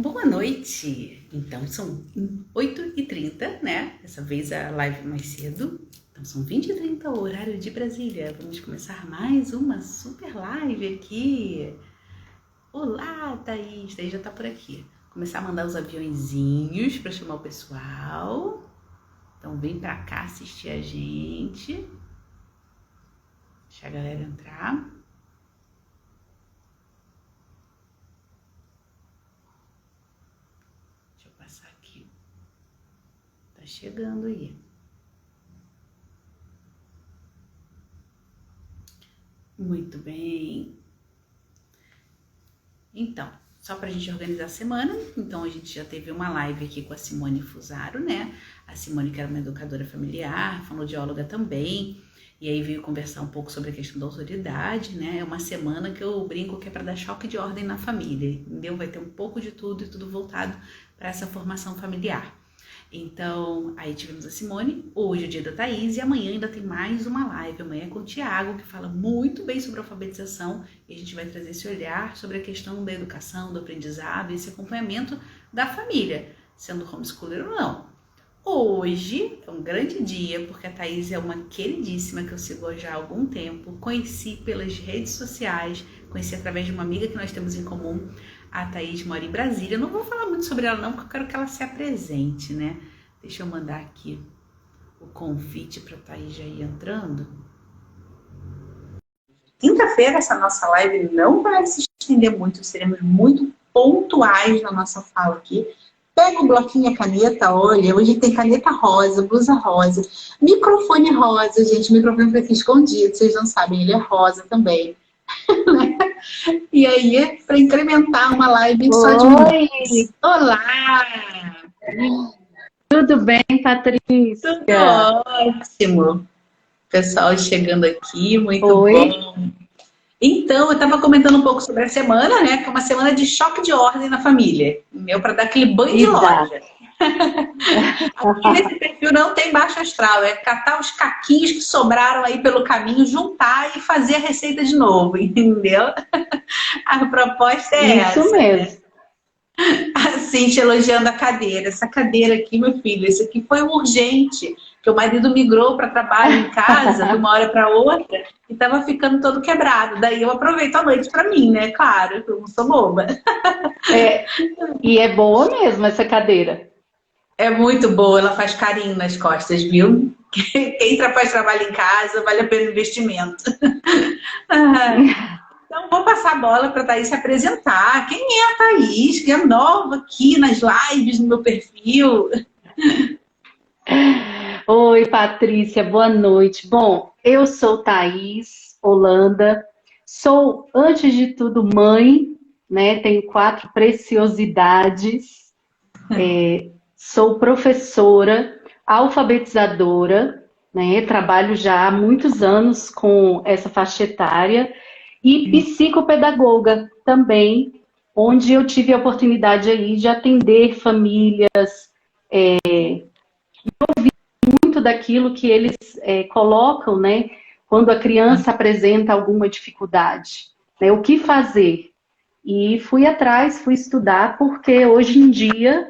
Boa noite! Então, são 8h30, né? Dessa vez a live mais cedo. Então, são 20h30, o horário de Brasília. Vamos começar mais uma super live aqui. Olá, Thaís! Thaís já tá por aqui. Começar a mandar os aviõezinhos para chamar o pessoal. Então, vem pra cá assistir a gente. Deixa a galera entrar. Aqui. Tá chegando aí. Muito bem. Então, só pra gente organizar a semana, então a gente já teve uma live aqui com a Simone Fusaro, né? A Simone, que era uma educadora familiar, fonoaudióloga também, e aí veio conversar um pouco sobre a questão da autoridade, né? É uma semana que eu brinco que é para dar choque de ordem na família, entendeu? Vai ter um pouco de tudo e tudo voltado para essa formação familiar. Então, aí tivemos a Simone, hoje é o dia da Thaís e amanhã ainda tem mais uma live, amanhã é com o Tiago, que fala muito bem sobre alfabetização e a gente vai trazer esse olhar sobre a questão da educação, do aprendizado e esse acompanhamento da família, sendo homeschooler ou não. Hoje é um grande dia, porque a Thaís é uma queridíssima que eu sigo já há algum tempo, conheci pelas redes sociais, conheci através de uma amiga que nós temos em comum. A Thaís mora em Brasília. Eu não vou falar muito sobre ela não, porque eu quero que ela se apresente, né? Deixa eu mandar aqui o convite para a Thaís já ir entrando. Quinta-feira essa nossa live não vai se estender muito, seremos muito pontuais na nossa fala aqui. Pega o bloquinho e a caneta, olha, hoje tem caneta rosa, blusa rosa, microfone rosa, gente, o microfone foi aqui escondido, vocês não sabem, ele é rosa também. E aí, para incrementar uma live só de mulheres. Olá! Tudo bem, Patrícia? Tudo ótimo. Pessoal chegando aqui, muito bom. Então, eu estava comentando um pouco sobre a semana, né? Que é uma semana de choque de ordem na família. Para dar aquele banho de loja. Aqui nesse perfil não tem baixo astral, é catar os caquinhos que sobraram aí pelo caminho, juntar e fazer a receita de novo, entendeu? A proposta é essa. Isso mesmo. Né? A Cintia elogiando a cadeira. Essa cadeira aqui, meu filho, isso aqui foi urgente, que o marido migrou para trabalho em casa de uma hora para outra e estava ficando todo quebrado. Daí eu aproveito a noite para mim, né? Claro, eu não sou boba. E é boa mesmo essa cadeira. É muito boa, ela faz carinho nas costas, viu? Quem faz trabalho em casa, vale a pena o investimento. Então, vou passar a bola para a Thaís se apresentar. Quem é a Thaís, que é nova aqui nas lives, no meu perfil? Oi, Patrícia, boa noite. Bom, eu sou Thaís Holanda, sou, antes de tudo, mãe, né? Tenho 4 preciosidades, sou professora, alfabetizadora, né? Trabalho já há muitos anos com essa faixa etária e psicopedagoga também, onde eu tive a oportunidade aí de atender famílias, muito daquilo que eles colocam, né? Quando a criança apresenta alguma dificuldade, né? O que fazer? E fui atrás, fui estudar, porque hoje em dia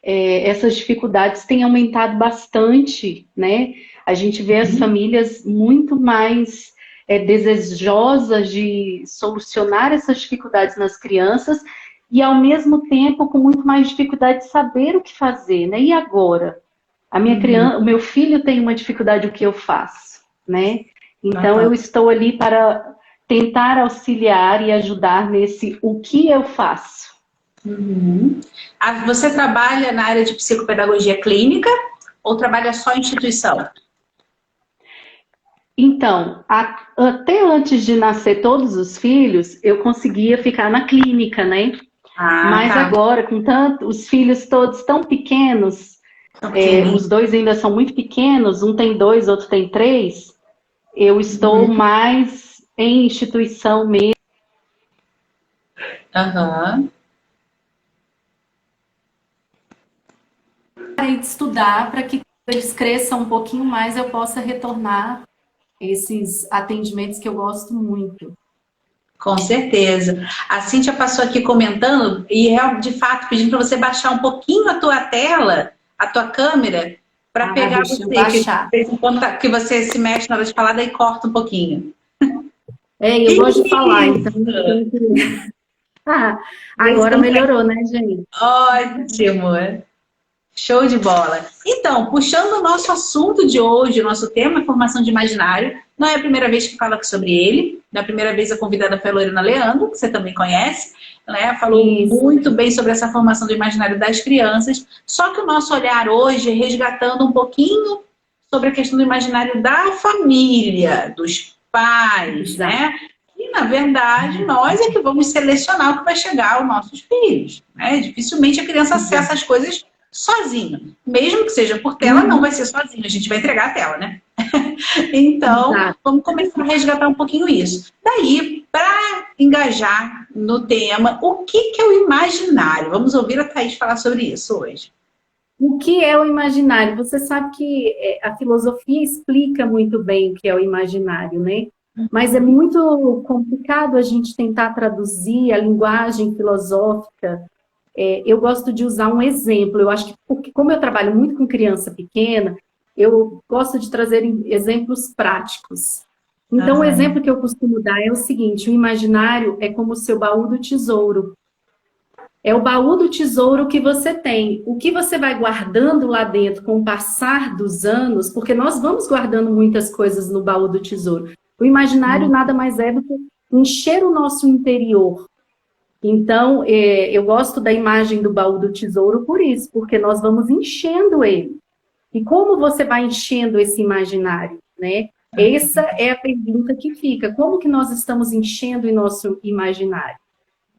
essas dificuldades têm aumentado bastante, né? A gente vê as famílias muito mais desejosas de solucionar essas dificuldades nas crianças e, ao mesmo tempo, com muito mais dificuldade de saber o que fazer, né? E agora? A minha criança, o meu filho tem uma dificuldade, o que eu faço, né? Então, eu estou ali para tentar auxiliar e ajudar nesse o que eu faço. Você trabalha na área de psicopedagogia clínica ou trabalha só em instituição? Então, até antes de nascer todos os filhos, eu conseguia ficar na clínica, né? Mas agora, com tanto, os filhos todos tão pequenos, os 2 ainda são muito pequenos, um tem 2, outro tem 3, eu estou mais em instituição mesmo. Parei de estudar para que eles cresçam um pouquinho mais, eu possa retornar esses atendimentos que eu gosto muito. Com certeza. A Cíntia passou aqui comentando e, de fato, pedindo para você baixar um pouquinho a tua tela, a tua câmera, para pegar deixa eu você, baixar. que você se mexe na hora de falar, daí corta um pouquinho. Eu gosto de falar, então eu tenho que... agora melhorou, né, gente? Ótimo! Show de bola! Então, puxando o nosso assunto de hoje, o nosso tema é formação de imaginário. Não é a primeira vez que falo sobre ele. Na primeira vez a convidada foi a Lorena Leandro, que você também conhece. Né? Falou muito bem sobre essa formação do imaginário das crianças. Só que o nosso olhar hoje é resgatando um pouquinho sobre a questão do imaginário da família, dos pais, Exato. né? E, na verdade, nós é que vamos selecionar o que vai chegar aos nossos filhos. Né? Dificilmente a criança acessa as coisas sozinho. Mesmo que seja por tela, não vai ser sozinho. A gente vai entregar a tela, né? Então, vamos começar a resgatar um pouquinho isso. Daí, para engajar no tema, o que é o imaginário? Vamos ouvir a Thaís falar sobre isso hoje. O que é o imaginário? Você sabe que a filosofia explica muito bem o que é o imaginário, né? Mas é muito complicado a gente tentar traduzir a linguagem filosófica. Eu gosto de usar um exemplo. Eu acho que, porque como eu trabalho muito com criança pequena, eu gosto de trazer exemplos práticos. Então, o exemplo que eu costumo dar é o seguinte: o imaginário é como o seu baú do tesouro. É o baú do tesouro que você tem. O que você vai guardando lá dentro com o passar dos anos, porque nós vamos guardando muitas coisas no baú do tesouro. O imaginário nada mais é do que encher o nosso interior. Então, eu gosto da imagem do baú do tesouro por isso, porque nós vamos enchendo ele. E como você vai enchendo esse imaginário, né? Essa é a pergunta que fica. Como que nós estamos enchendo o nosso imaginário?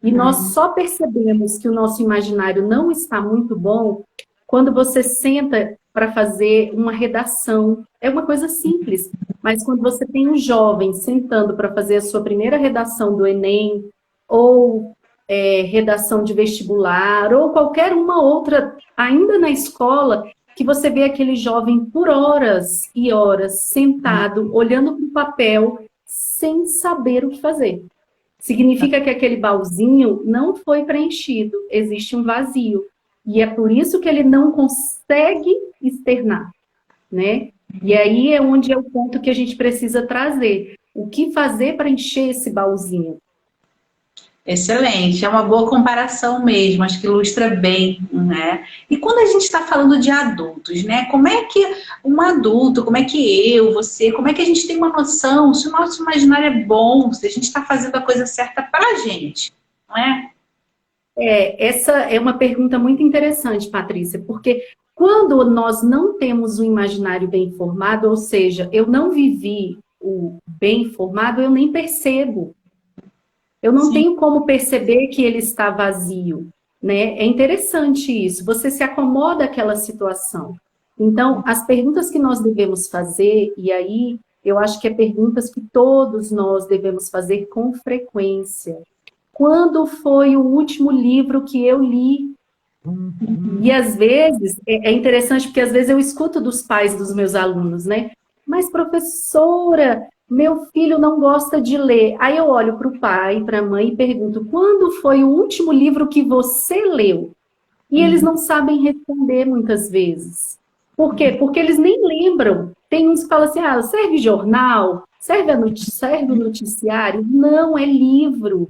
E nós só percebemos que o nosso imaginário não está muito bom quando você senta para fazer uma redação. É uma coisa simples, mas quando você tem um jovem sentando para fazer a sua primeira redação do Enem, ou redação de vestibular, ou qualquer uma outra, ainda na escola, que você vê aquele jovem por horas e horas sentado, olhando para o papel, sem saber o que fazer. Significa que aquele baúzinho não foi preenchido, existe um vazio. E é por isso que ele não consegue externar, né? E aí é onde é o ponto que a gente precisa trazer. O que fazer para encher esse baúzinho? Excelente, é uma boa comparação mesmo, acho que ilustra bem, né? E quando a gente está falando de adultos, né? Como é que um adulto, como é que eu, você, como é que a gente tem uma noção se o nosso imaginário é bom, se a gente está fazendo a coisa certa para a gente, não é? Essa é uma pergunta muito interessante, Patrícia, porque quando nós não temos um imaginário bem formado, ou seja, eu não vivi o bem formado, eu nem percebo. Eu não tenho como perceber que ele está vazio, né? É interessante isso. Você se acomoda àquela situação. Então, as perguntas que nós devemos fazer, e aí eu acho que é perguntas que todos nós devemos fazer com frequência. Quando foi o último livro que eu li? E às vezes, é interessante porque às vezes eu escuto dos pais dos meus alunos, né? Mas professora, meu filho não gosta de ler. Aí eu olho para o pai, para a mãe e pergunto, quando foi o último livro que você leu? E eles não sabem responder muitas vezes. Por quê? Porque eles nem lembram. Tem uns que falam assim, serve jornal? Serve o noticiário? Não, é livro.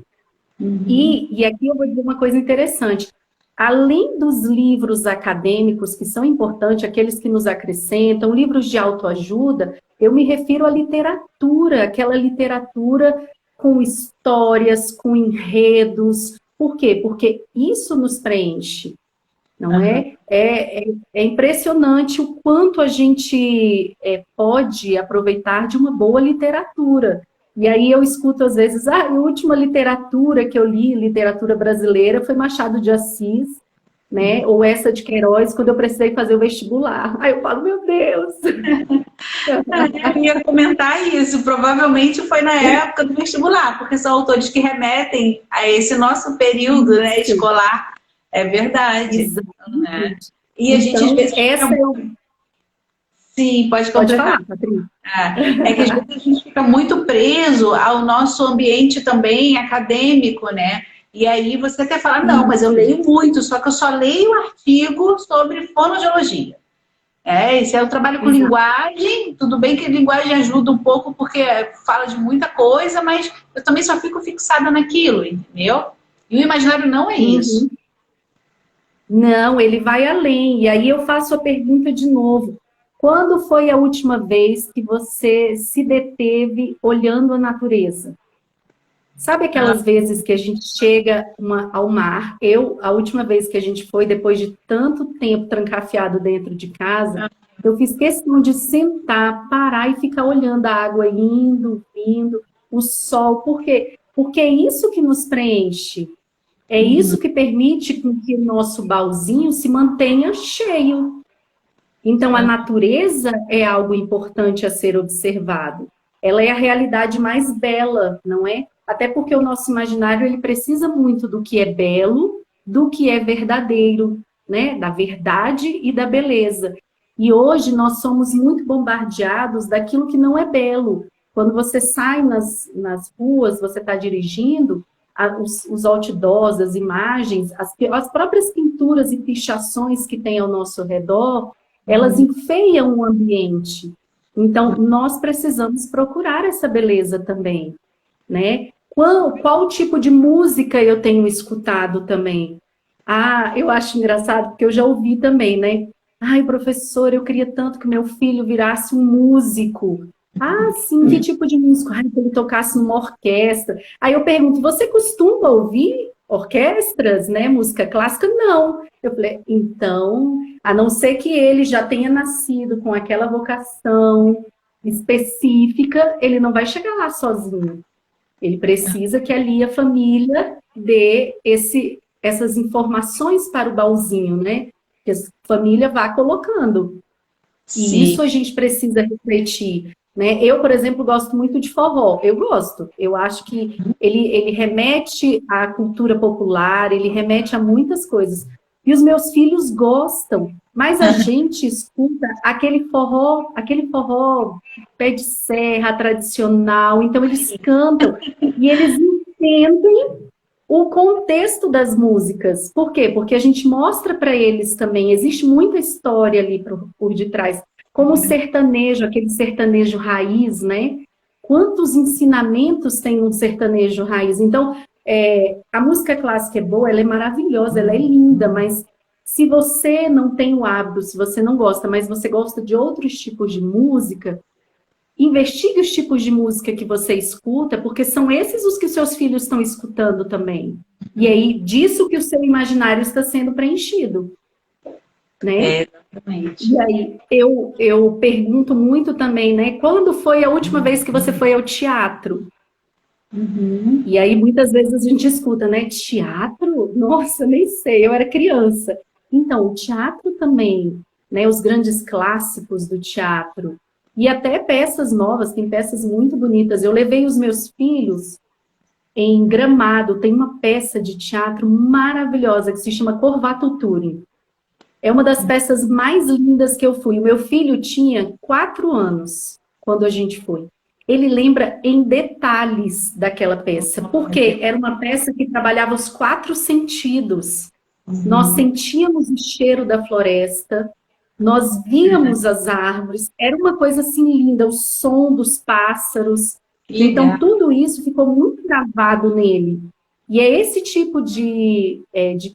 E aqui eu vou dizer uma coisa interessante. Além dos livros acadêmicos, que são importantes, aqueles que nos acrescentam, livros de autoajuda, eu me refiro à literatura, aquela literatura com histórias, com enredos. Por quê? Porque isso nos preenche, não é? É impressionante o quanto a gente pode aproveitar de uma boa literatura. E aí eu escuto às vezes, a última literatura que eu li, literatura brasileira, foi Machado de Assis, né? Ou essa de Queiroz, quando eu precisei fazer o vestibular. Aí eu falo, meu Deus! Eu ia comentar isso, provavelmente foi na época do vestibular, porque são autores que remetem a esse nosso período, né, escolar. É verdade. Exatamente. Né? E a gente às vezes... Sim, pode Pode completar. falar, Patrícia. É que às vezes a gente fica muito preso ao nosso ambiente também acadêmico, né? E aí você até fala, não, mas eu Isso. leio muito, só que eu só leio artigo sobre fonoaudiologia. Esse é o trabalho com Exato. linguagem, tudo bem que linguagem ajuda um pouco porque fala de muita coisa, mas eu também só fico fixada naquilo, entendeu? E o imaginário não é isso. Uhum. Não, ele vai além. E aí eu faço a pergunta de novo. Quando foi a última vez que você se deteve olhando a natureza? Sabe aquelas vezes que a gente chega ao mar? A última vez que a gente foi, depois de tanto tempo trancafiado dentro de casa, eu fiz questão de sentar, parar e ficar olhando a água indo, vindo, o sol. Por quê? Porque é isso que nos preenche. É isso que permite com que o nosso baúzinho se mantenha cheio. Então, a natureza é algo importante a ser observado. Ela é a realidade mais bela, não é? Até porque o nosso imaginário ele precisa muito do que é belo, do que é verdadeiro, né? Da verdade e da beleza. E hoje nós somos muito bombardeados daquilo que não é belo. Quando você sai nas ruas, você está dirigindo, os outdoors, as imagens, as próprias pinturas e pichações que tem ao nosso redor, elas enfeiam o ambiente. Então, nós precisamos procurar essa beleza também, né? Qual tipo de música eu tenho escutado também? Eu acho engraçado, porque eu já ouvi também, né? Ai, professor, eu queria tanto que meu filho virasse um músico. Sim, que tipo de músico? Ai, que ele tocasse numa orquestra. Aí eu pergunto, você costuma ouvir orquestras, né? Música clássica? Não. Eu falei, então, a não ser que ele já tenha nascido com aquela vocação específica, ele não vai chegar lá sozinho. Ele precisa que ali a família dê essas informações para o baúzinho, né? Que a família vá colocando. E Sim. isso a gente precisa refletir, né? Eu, por exemplo, gosto muito de forró. Eu gosto. Eu acho que ele remete à cultura popular, ele remete a muitas coisas. E os meus filhos gostam. Mas a gente escuta aquele forró pé de serra tradicional. Então eles cantam e eles entendem o contexto das músicas. Por quê? Porque a gente mostra para eles também, existe muita história ali por detrás. Como o sertanejo, aquele sertanejo raiz, né? Quantos ensinamentos tem um sertanejo raiz? Então, a música clássica é boa, ela é maravilhosa, ela é linda, mas se você não tem o hábito, se você não gosta, mas você gosta de outros tipos de música, investigue os tipos de música que você escuta, porque são esses os que seus filhos estão escutando também. E aí, disso que o seu imaginário está sendo preenchido, né? Exatamente. E aí, eu pergunto muito também, né? Quando foi a última vez que você foi ao teatro? E aí, muitas vezes a gente escuta, né? Teatro? Nossa, nem sei, eu era criança. Então, o teatro também, né? Os grandes clássicos do teatro. E até peças novas, tem peças muito bonitas. Eu levei os meus filhos em Gramado, tem uma peça de teatro maravilhosa que se chama Corvato Turing. É uma das peças mais lindas que eu fui. O meu filho tinha 4 anos quando a gente foi. Ele lembra em detalhes daquela peça, porque era uma peça que trabalhava os 4 sentidos. Nós sentíamos o cheiro da floresta, nós víamos as árvores, era uma coisa assim linda, o som dos pássaros. Então, Legal. tudo isso ficou muito gravado nele. E é esse tipo de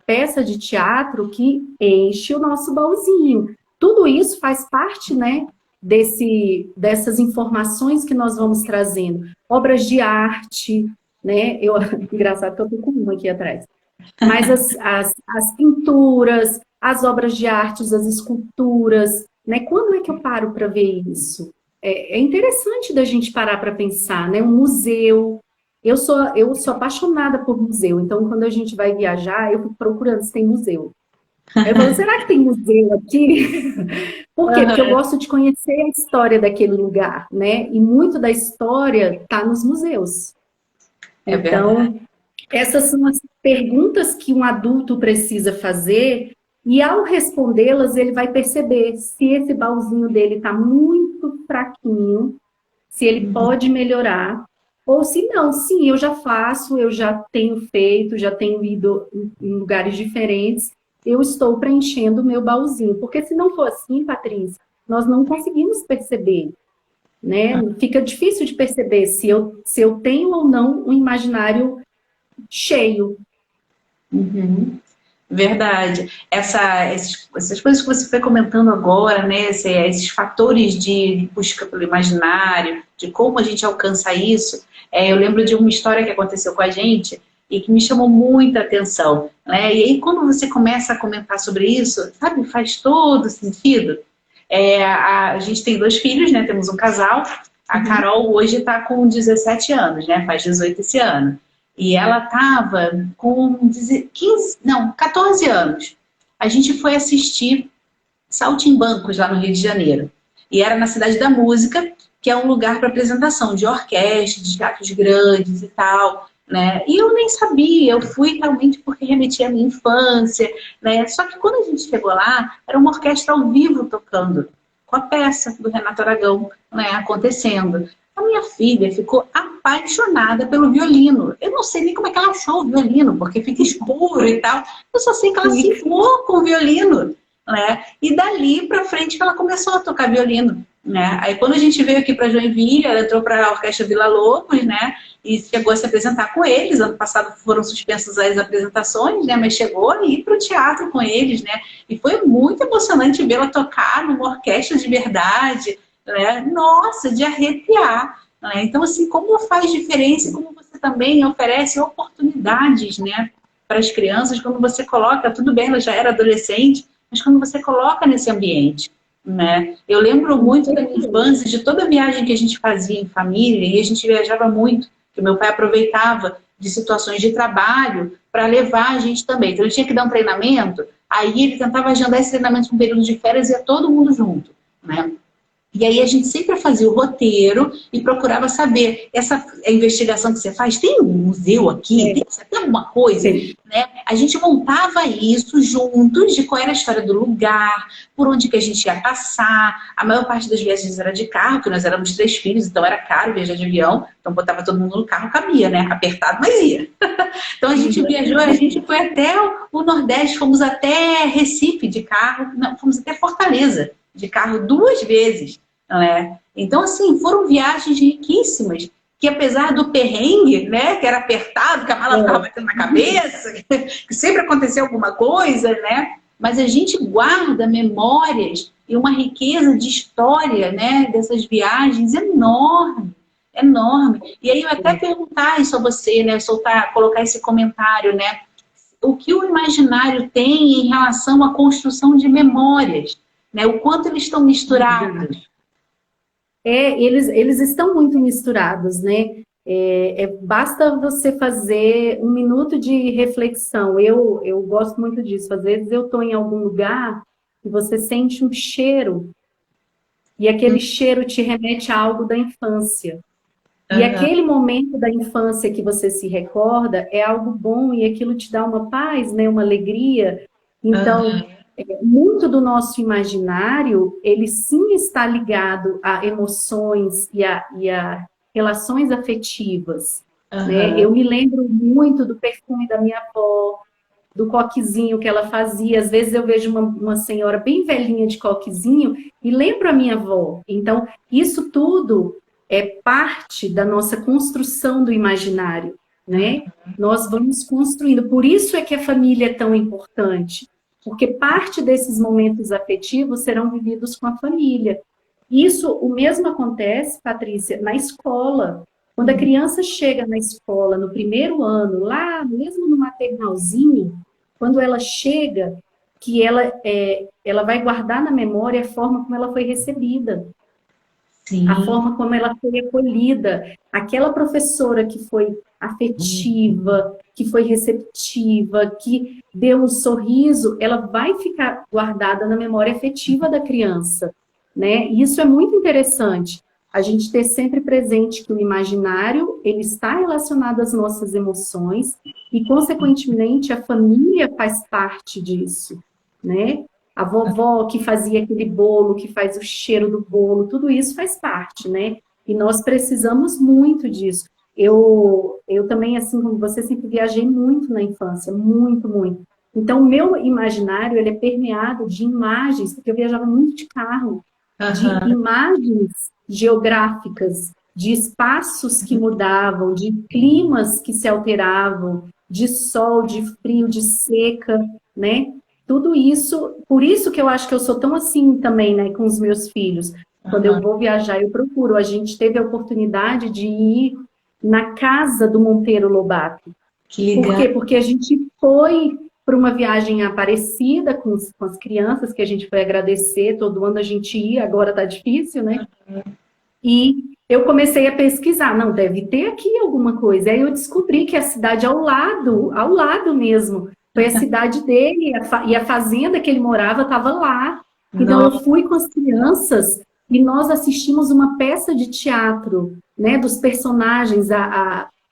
peça de teatro que enche o nosso baúzinho. Tudo isso faz parte, né, dessas informações que nós vamos trazendo. Obras de arte, né? Engraçado que eu estou com uma aqui atrás. Mas as pinturas, as obras de arte, as esculturas, né? Quando é que eu paro para ver isso? É interessante da gente parar para pensar, né? Um museu. Eu sou apaixonada por museu, então quando a gente vai viajar, eu fico procurando se tem museu. Aí eu falo, será que tem museu aqui? Por quê? Porque eu gosto de conhecer a história daquele lugar, né? E muito da história está nos museus. É verdade. Então, essas são as perguntas que um adulto precisa fazer E ao respondê-las, ele vai perceber se esse baúzinho dele está muito fraquinho, se ele pode melhorar, ou se não, sim, eu já faço, eu já tenho feito, já tenho ido em lugares diferentes, eu estou preenchendo o meu baúzinho. Porque se não for assim, Patrícia, nós não conseguimos perceber, né? Fica difícil de perceber se eu tenho ou não um imaginário cheio. Verdade. Essas coisas que você foi comentando agora, né? Esses fatores de busca pelo imaginário, de como a gente alcança isso. Eu lembro de uma história que aconteceu com a gente e que me chamou muita atenção, né? E aí, quando você começa a comentar sobre isso, sabe, faz todo sentido. A gente tem 2 filhos, né? Temos um casal. A Carol hoje está com 17 anos, né? Faz 18 esse ano. E ela estava com 14 anos. A gente foi assistir Saltimbancos lá no Rio de Janeiro. E era na Cidade da Música, que é um lugar para apresentação de orquestra, de teatros grandes e tal, né? E eu nem sabia, eu fui realmente porque remetia à minha infância, né? Só que quando a gente chegou lá, era uma orquestra ao vivo tocando, com a peça do Renato Aragão, né, acontecendo. A minha filha ficou apaixonada pelo violino. Eu não sei nem como é que ela achou o violino, porque fica escuro e tal. Eu só sei que ela cismou com o violino, né? E dali pra frente que ela começou a tocar violino, né? Aí quando a gente veio aqui para Joinville, ela entrou para a Orquestra Vila Lobos, né? E chegou a se apresentar com eles. Ano passado foram suspensas as apresentações, né? Mas chegou a ir para o teatro com eles, né? E foi muito emocionante vê-la tocar numa orquestra de verdade, né? Nossa, de arrepiar, né? Então, assim, como faz diferença e como você também oferece oportunidades, né, para as crianças, quando você coloca, tudo bem, ela já era adolescente, mas quando você coloca nesse ambiente, né? Eu lembro muito da minha infância, de toda a viagem que a gente fazia em família, e a gente viajava muito, que meu pai aproveitava de situações de trabalho para levar a gente também. Então, ele tinha que dar um treinamento, aí ele tentava agendar esse treinamento com um período de férias e ia todo mundo junto, né? E aí a gente sempre fazia o roteiro e procurava saber, essa investigação que você faz, tem um museu aqui? Tem alguma coisa? Né? A gente montava isso juntos, de qual era a história do lugar, por onde que a gente ia passar. A maior parte das viagens era de carro, porque nós éramos 3 filhos, então era caro viajar de avião. Então botava todo mundo no carro, cabia, né? Apertado, mas ia. Então a gente viajou, a gente foi até o Nordeste, fomos até Recife de carro, não, fomos até Fortaleza de carro 2 vezes, né? Então, assim, foram viagens riquíssimas, que apesar do perrengue, né, que era apertado, que a mala ficava batendo na cabeça, que sempre acontecia alguma coisa, né? Mas a gente guarda memórias e uma riqueza de história, né, dessas viagens enorme, enorme. E aí eu até perguntar isso a você, né, colocar esse comentário, né? O que o imaginário tem em relação à construção de memórias, né? O quanto eles estão misturados. Eles estão muito misturados, né? Basta você fazer 1 minuto de reflexão. Eu gosto muito disso. Às vezes eu estou em algum lugar e você sente um cheiro e aquele cheiro te remete a algo da infância. E aquele momento da infância que você se recorda é algo bom e aquilo te dá uma paz, né? Uma alegria. Então, muito do nosso imaginário, ele sim está ligado a emoções e a relações afetivas. Né? Eu me lembro muito do perfume da minha avó, do coquezinho que ela fazia. Às vezes eu vejo uma senhora bem velhinha de coquezinho e lembro a minha avó. Então, isso tudo é parte da nossa construção do imaginário, né? Nós vamos construindo. Por isso é que a família é tão importante, porque parte desses momentos afetivos serão vividos com a família. Isso, o mesmo acontece, Patrícia, na escola. Quando a criança chega na escola, no primeiro ano, lá mesmo no maternalzinho, quando ela chega, que ela vai guardar na memória a forma como ela foi recebida. Sim. A forma como ela foi acolhida, aquela professora que foi afetiva, que foi receptiva, que deu um sorriso, ela vai ficar guardada na memória afetiva da criança, né? E isso é muito interessante, a gente ter sempre presente que o imaginário, ele está relacionado às nossas emoções e, consequentemente, a família faz parte disso. né? A vovó que fazia aquele bolo, que faz o cheiro do bolo, tudo isso faz parte, né? E nós precisamos muito disso. Eu também, assim como você, sempre viajei muito na infância, muito, muito. Então, o meu imaginário, ele é permeado de imagens, porque eu viajava muito de carro, de Aham. imagens geográficas, de espaços que mudavam, de climas que se alteravam, de sol, de frio, de seca, né? Tudo isso, por isso que eu acho que eu sou tão assim também, né, com os meus filhos. Quando eu Aham. vou viajar, eu procuro. A gente teve a oportunidade de ir na casa do Monteiro Lobato. Que Por legal. quê? Porque a gente foi para uma viagem Aparecida com as crianças, que a gente foi agradecer, todo ano a gente ia, agora tá difícil, né? E eu comecei a pesquisar, não, deve ter aqui alguma coisa. Aí eu descobri que a cidade ao lado mesmo, foi a cidade dele, e a fazenda que ele morava estava lá. Então eu Nossa. fui com as crianças e nós assistimos uma peça de teatro, né, dos personagens,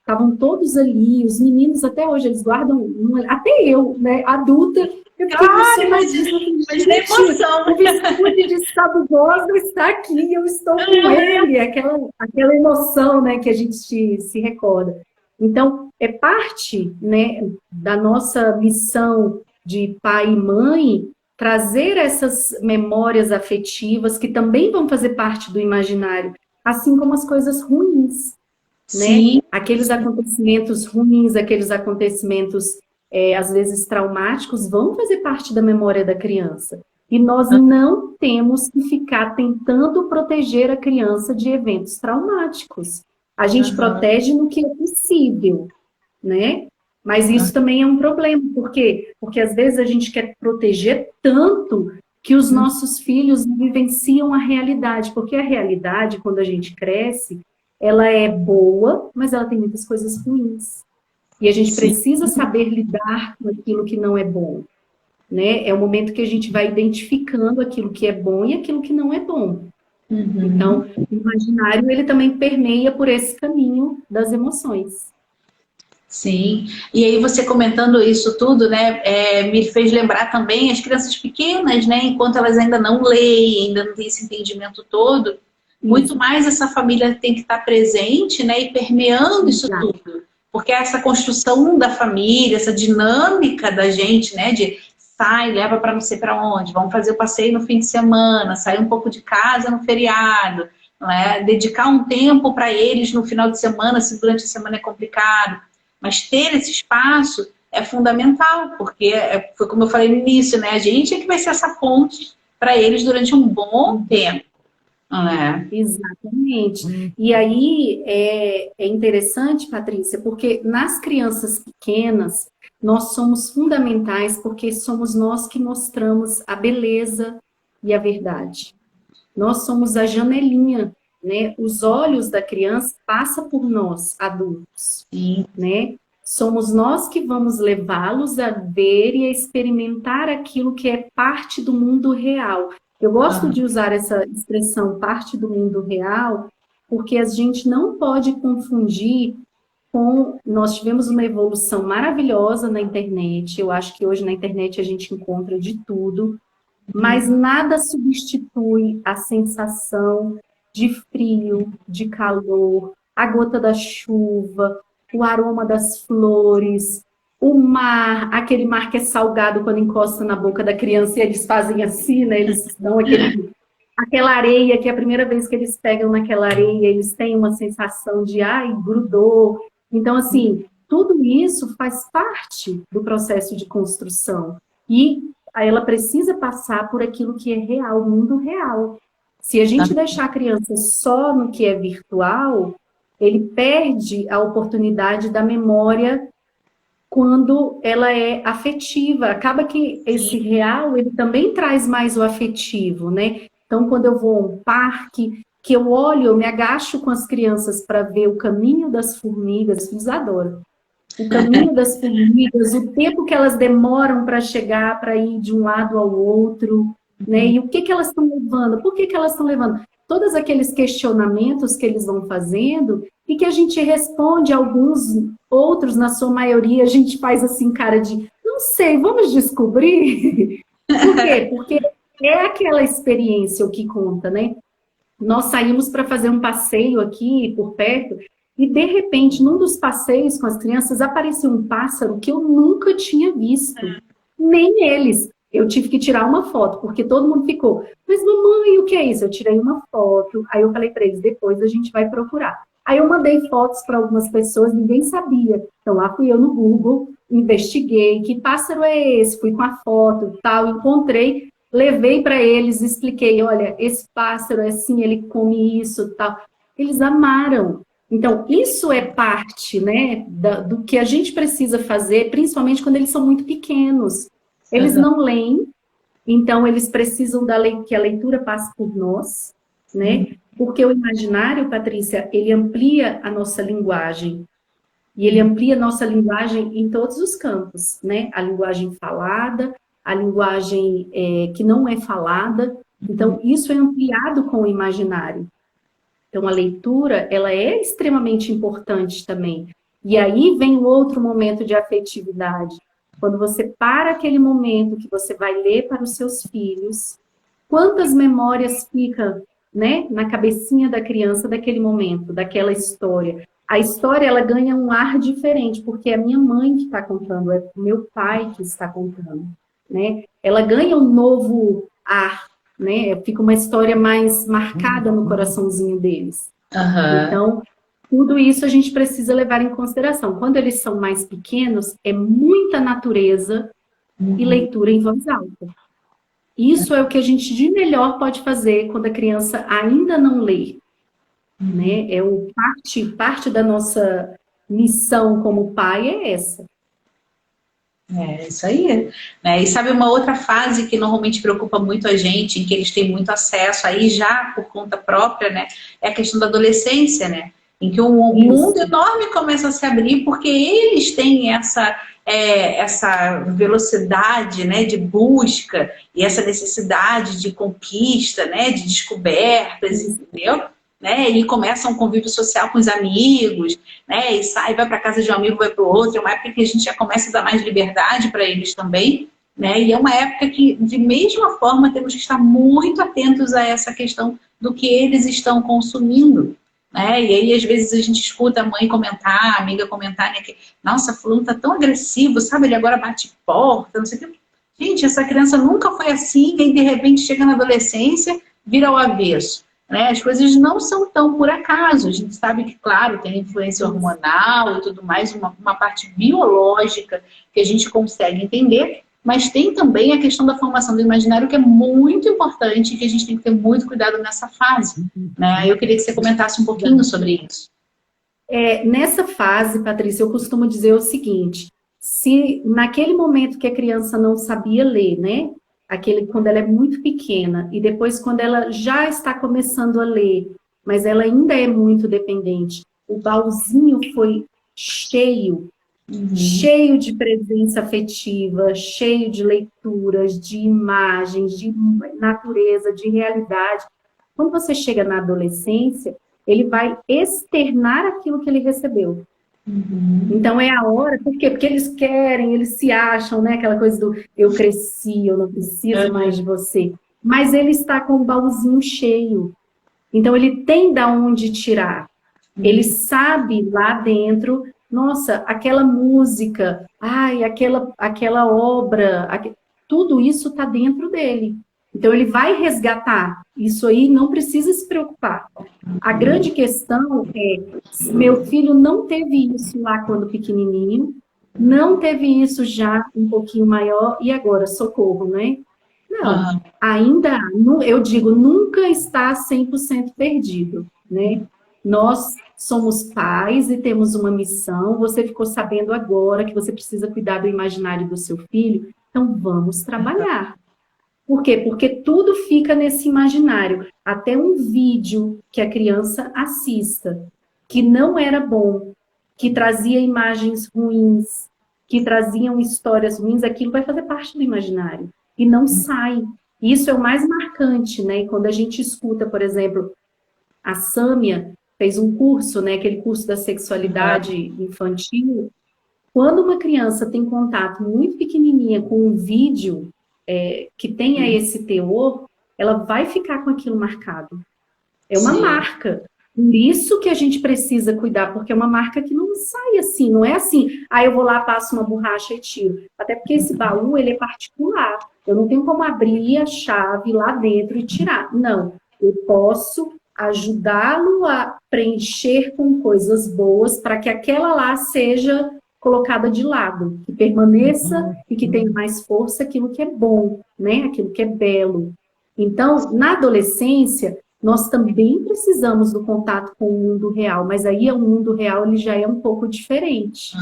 estavam todos ali, os meninos até hoje, eles guardam, até eu, né, adulta, eu fiquei Claro, emocionadíssima, imagina a gente, emoção. o Visconde de Sabugosa está aqui, eu estou com ele, aquela emoção, né, que a gente se recorda. Então, é parte, né, da nossa missão de pai e mãe trazer essas memórias afetivas que também vão fazer parte do imaginário, assim como as coisas ruins, né? Sim, Aqueles acontecimentos ruins, aqueles acontecimentos, às vezes, traumáticos, vão fazer parte da memória da criança. E nós não temos que ficar tentando proteger a criança de eventos traumáticos. A gente aham, protege no que é possível, né? Mas isso também é um problema, por quê? Porque às vezes a gente quer proteger tanto que os aham. nossos filhos não vivenciam a realidade, porque a realidade, quando a gente cresce, ela é boa, mas ela tem muitas coisas ruins. E a gente Sim. precisa saber lidar com aquilo que não é bom, né? É o momento que a gente vai identificando aquilo que é bom e aquilo que não é bom. Uhum. Então, o imaginário, ele também permeia por esse caminho das emoções. Sim, e aí você comentando isso tudo, né, me fez lembrar também as crianças pequenas, né, enquanto elas ainda não leem, ainda não têm esse entendimento todo, muito Isso, mais essa família tem que estar presente, né, e permeando isso exato. tudo, porque essa construção da família, essa dinâmica da gente, né, de sai, leva para não sei para onde, vamos fazer o passeio no fim de semana, sair um pouco de casa no feriado, né, dedicar um tempo para eles no final de semana, se durante a semana é complicado, mas ter esse espaço é fundamental, porque foi como eu falei no início, né? A gente é que vai ser essa ponte para eles durante um bom tempo, né? Exatamente. E aí é interessante, Patrícia, porque nas crianças pequenas, nós somos fundamentais, porque somos nós que mostramos a beleza e a verdade. Nós somos a janelinha, né? Os olhos da criança passam por nós, adultos, Sim. né? Somos nós que vamos levá-los a ver e a experimentar aquilo que é parte do mundo real. Eu gosto de usar essa expressão parte do mundo real, porque a gente não pode confundir com. Nós tivemos uma evolução maravilhosa na internet. Eu acho que hoje na internet a gente encontra de tudo, mas nada substitui a sensação de frio, de calor, a gota da chuva, o aroma das flores, o mar, aquele mar que é salgado quando encosta na boca da criança e eles fazem assim, né? Eles dão aquela areia, que é a primeira vez que eles pegam naquela areia, eles têm uma sensação de, ai, grudou. Então, assim, tudo isso faz parte do processo de construção. E ela precisa passar por aquilo que é real, o mundo real. Se a gente deixar a criança só no que é virtual, ele perde a oportunidade da memória quando ela é afetiva. Acaba que esse real, ele também traz mais o afetivo, né? Então, quando eu vou a um parque, que eu olho, eu me agacho com as crianças para ver o caminho das formigas, eles adoram. O caminho das formigas, o tempo que elas demoram para chegar, para ir de um lado ao outro, né? E o que que elas estão levando? Por que que elas estão levando? Todos aqueles questionamentos que eles vão fazendo e que a gente responde, alguns, outros, na sua maioria, a gente faz assim, cara de, não sei, vamos descobrir? Por quê? Porque é aquela experiência o que conta, né? Nós saímos para fazer um passeio aqui por perto e, de repente, num dos passeios com as crianças, apareceu um pássaro que eu nunca tinha visto. Nem eles. Eu tive que tirar uma foto, porque todo mundo ficou, mas mamãe, o que é isso? Eu tirei uma foto, aí eu falei para eles, depois a gente vai procurar. Aí eu mandei fotos para algumas pessoas, ninguém sabia. Então lá fui eu no Google, investiguei, que pássaro é esse? Fui com a foto e tal, encontrei, levei para eles, expliquei, olha, esse pássaro é assim, ele come isso tal. Eles amaram. Então, isso é parte, né, do que a gente precisa fazer, principalmente quando eles são muito pequenos. Eles não leem, então eles precisam que a leitura passe por nós, né? Porque o imaginário, Patrícia, ele amplia a nossa linguagem. E ele amplia a nossa linguagem em todos os campos, né? A linguagem falada, a linguagem que não é falada. Então, isso é ampliado com o imaginário. Então, a leitura, ela é extremamente importante também. E aí vem o outro momento de afetividade. Quando você para aquele momento que você vai ler para os seus filhos, quantas memórias ficam, né, na cabecinha da criança daquele momento, daquela história. A história, ela ganha um ar diferente, porque é a minha mãe que está contando, é o meu pai que está contando, né? Ela ganha um novo ar, né? Fica uma história mais marcada no coraçãozinho deles. Então, tudo isso a gente precisa levar em consideração. Quando eles são mais pequenos, é muita natureza e leitura em voz alta. Isso é o que a gente de melhor pode fazer quando a criança ainda não lê. Né? Parte da nossa missão como pai é essa. É, isso aí. Né? E sabe uma outra fase que normalmente preocupa muito a gente, em que eles têm muito acesso aí já por conta própria, né? É a questão da adolescência, né? Em que um mundo enorme começa a se abrir porque eles têm essa velocidade, né, de busca e essa necessidade de conquista, né, de descobertas, entendeu? Né, e começam um convívio social com os amigos, né, e sai, vai para casa de um amigo, vai para o outro. É uma época que a gente já começa a dar mais liberdade para eles também, né, e é uma época que, de mesma forma, temos que estar muito atentos a essa questão do que eles estão consumindo. Né? E aí, às vezes, a gente escuta a mãe comentar, a amiga comentar, né, que, nossa, fulano tá tão agressivo, sabe? Ele agora bate porta, não sei o que. Gente, essa criança nunca foi assim, e de repente chega na adolescência, vira ao avesso. Né? As coisas não são tão por acaso. A gente sabe que, claro, tem influência hormonal e tudo mais, uma parte biológica que a gente consegue entender, mas tem também a questão da formação do imaginário, que é muito importante e que a gente tem que ter muito cuidado nessa fase. Né? Eu queria que você comentasse um pouquinho sobre isso. Nessa fase, Patrícia, eu costumo dizer o seguinte, se naquele momento que a criança não sabia ler, né? Quando ela é muito pequena, e depois quando ela já está começando a ler, mas ela ainda é muito dependente, o baúzinho foi cheio de presença afetiva, cheio de leituras, de imagens, de natureza, de realidade. Quando você chega na adolescência, ele vai externar aquilo que ele recebeu. Então é a hora, por quê? Porque eles querem, eles se acham, né? Aquela coisa do eu cresci, eu não preciso mais de você. Mas ele está com o baúzinho cheio. Então ele tem da onde tirar. Ele sabe lá dentro, nossa, aquela música, aquela obra, tudo isso está dentro dele. Então ele vai resgatar. Isso aí não precisa se preocupar. A grande questão é, meu filho não teve isso lá quando pequenininho, não teve isso já um pouquinho maior, e agora, socorro, né? Não, ainda, eu digo, nunca está 100% perdido, né? Nós somos pais e temos uma missão, você ficou sabendo agora que você precisa cuidar do imaginário do seu filho, então vamos trabalhar. Por quê? Porque tudo fica nesse imaginário. Até um vídeo que a criança assista, que não era bom, que trazia imagens ruins, que traziam histórias ruins, aquilo vai fazer parte do imaginário. E não sai. Isso é o mais marcante, né? Quando a gente escuta, por exemplo, a Sâmia fez um curso, né? Aquele curso da sexualidade infantil. Quando uma criança tem contato muito pequenininha com um vídeo, que tenha esse teor, ela vai ficar com aquilo marcado. É uma marca. Por isso que a gente precisa cuidar, porque é uma marca que não sai assim, não é assim, eu vou lá, passo uma borracha e tiro. Até porque esse baú, ele é particular. Eu não tenho como abrir a chave lá dentro e tirar. Não, eu posso ajudá-lo a preencher com coisas boas para que aquela lá seja colocada de lado, que permaneça e que tenha mais força aquilo que é bom, né? Aquilo que é belo. Então, na adolescência, nós também precisamos do contato com o mundo real, mas aí o mundo real ele já é um pouco diferente,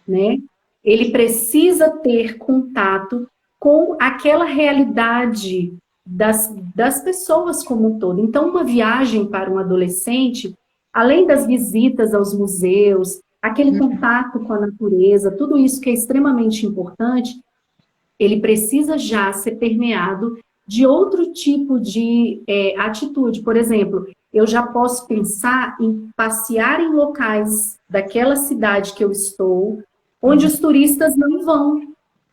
né? Ele precisa ter contato com aquela realidade das pessoas como um todo. Então, uma viagem para um adolescente, além das visitas aos museus, aquele contato com a natureza, tudo isso que é extremamente importante, ele precisa já ser permeado de outro tipo de atitude. Por exemplo, eu já posso pensar em passear em locais daquela cidade que eu estou, onde os turistas não vão.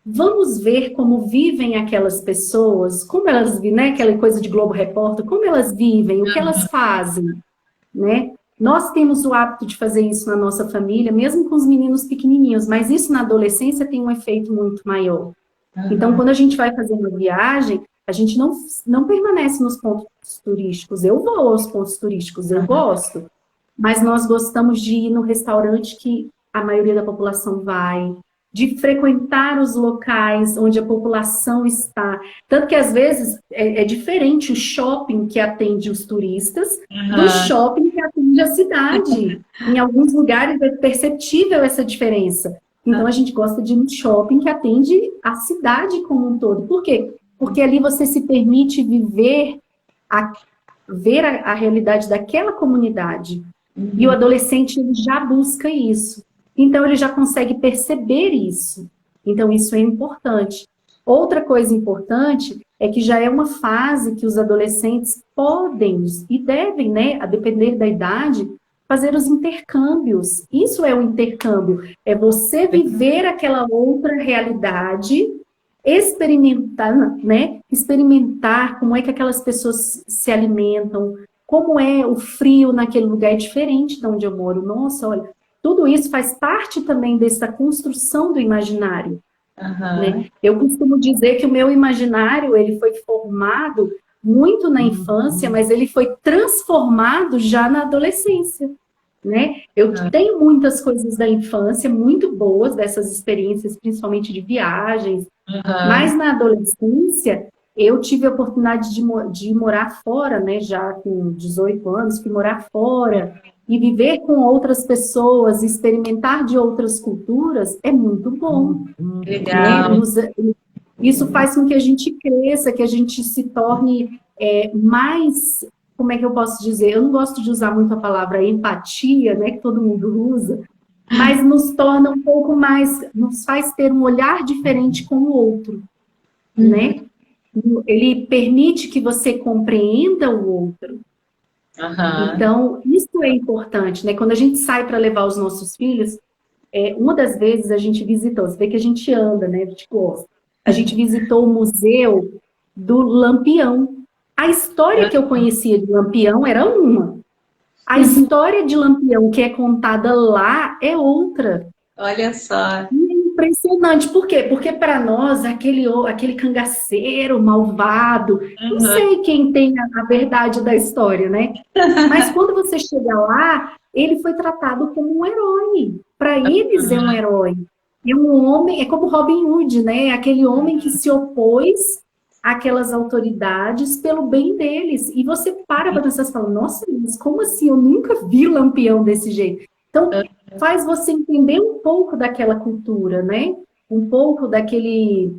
Vamos ver como vivem aquelas pessoas, como elas vivem, né? Aquela coisa de Globo Repórter, como elas vivem, o que elas fazem, né? Nós temos o hábito de fazer isso na nossa família, mesmo com os meninos pequenininhos, mas isso na adolescência tem um efeito muito maior. Então, quando a gente vai fazer uma viagem, a gente não permanece nos pontos turísticos. Eu vou aos pontos turísticos, eu gosto, mas nós gostamos de ir no restaurante que a maioria da população vai, de frequentar os locais onde a população está. Tanto que, às vezes, é diferente o shopping que atende os turistas do shopping que atende a cidade. Em alguns lugares é perceptível essa diferença. Então, a gente gosta de ir no shopping que atende a cidade como um todo. Por quê? Porque ali você se permite ver a realidade daquela comunidade. E o adolescente ele já busca isso. Então, ele já consegue perceber isso. Então, isso é importante. Outra coisa importante é que já é uma fase que os adolescentes podem e devem, né, a depender da idade, fazer os intercâmbios. Isso é o intercâmbio. É você viver aquela outra realidade, experimentar, né? Experimentar como é que aquelas pessoas se alimentam, como é o frio naquele lugar, é diferente de onde eu moro. Nossa, olha, tudo isso faz parte também dessa construção do imaginário. Né? Eu costumo dizer que o meu imaginário ele foi formado muito na infância, mas ele foi transformado já na adolescência. Né? Eu tenho muitas coisas da infância muito boas, dessas experiências, principalmente de viagens, mas na adolescência eu tive a oportunidade de morar fora, né? Já com 18 anos, fui morar fora e viver com outras pessoas, experimentar de outras culturas é muito bom. Legal. Né? Isso faz com que a gente cresça, que a gente se torne mais... Como é que eu posso dizer? Eu não gosto de usar muito a palavra empatia, né, que todo mundo usa, mas nos torna um pouco mais, nos faz ter um olhar diferente com o outro, né? Ele permite que você compreenda o outro. Então, isso é importante, né? Quando a gente sai para levar os nossos filhos, uma das vezes a gente visitou, você vê que a gente anda, né? A gente gosta. A gente visitou o museu do Lampião. A história que eu conhecia de Lampião era uma. A história de Lampião que é contada lá é outra. Olha só. E é impressionante. Por quê? Porque para nós, aquele cangaceiro malvado, não sei quem tem a verdade da história, né? Mas quando você chega lá, ele foi tratado como um herói. Para eles é um herói. É um homem, é como Robin Hood, né? Aquele homem que se opôs aquelas autoridades pelo bem deles. E você para pensar e fala, nossa, mas como assim? Eu nunca vi Lampião desse jeito. Então, faz você entender um pouco daquela cultura, né? Um pouco daquele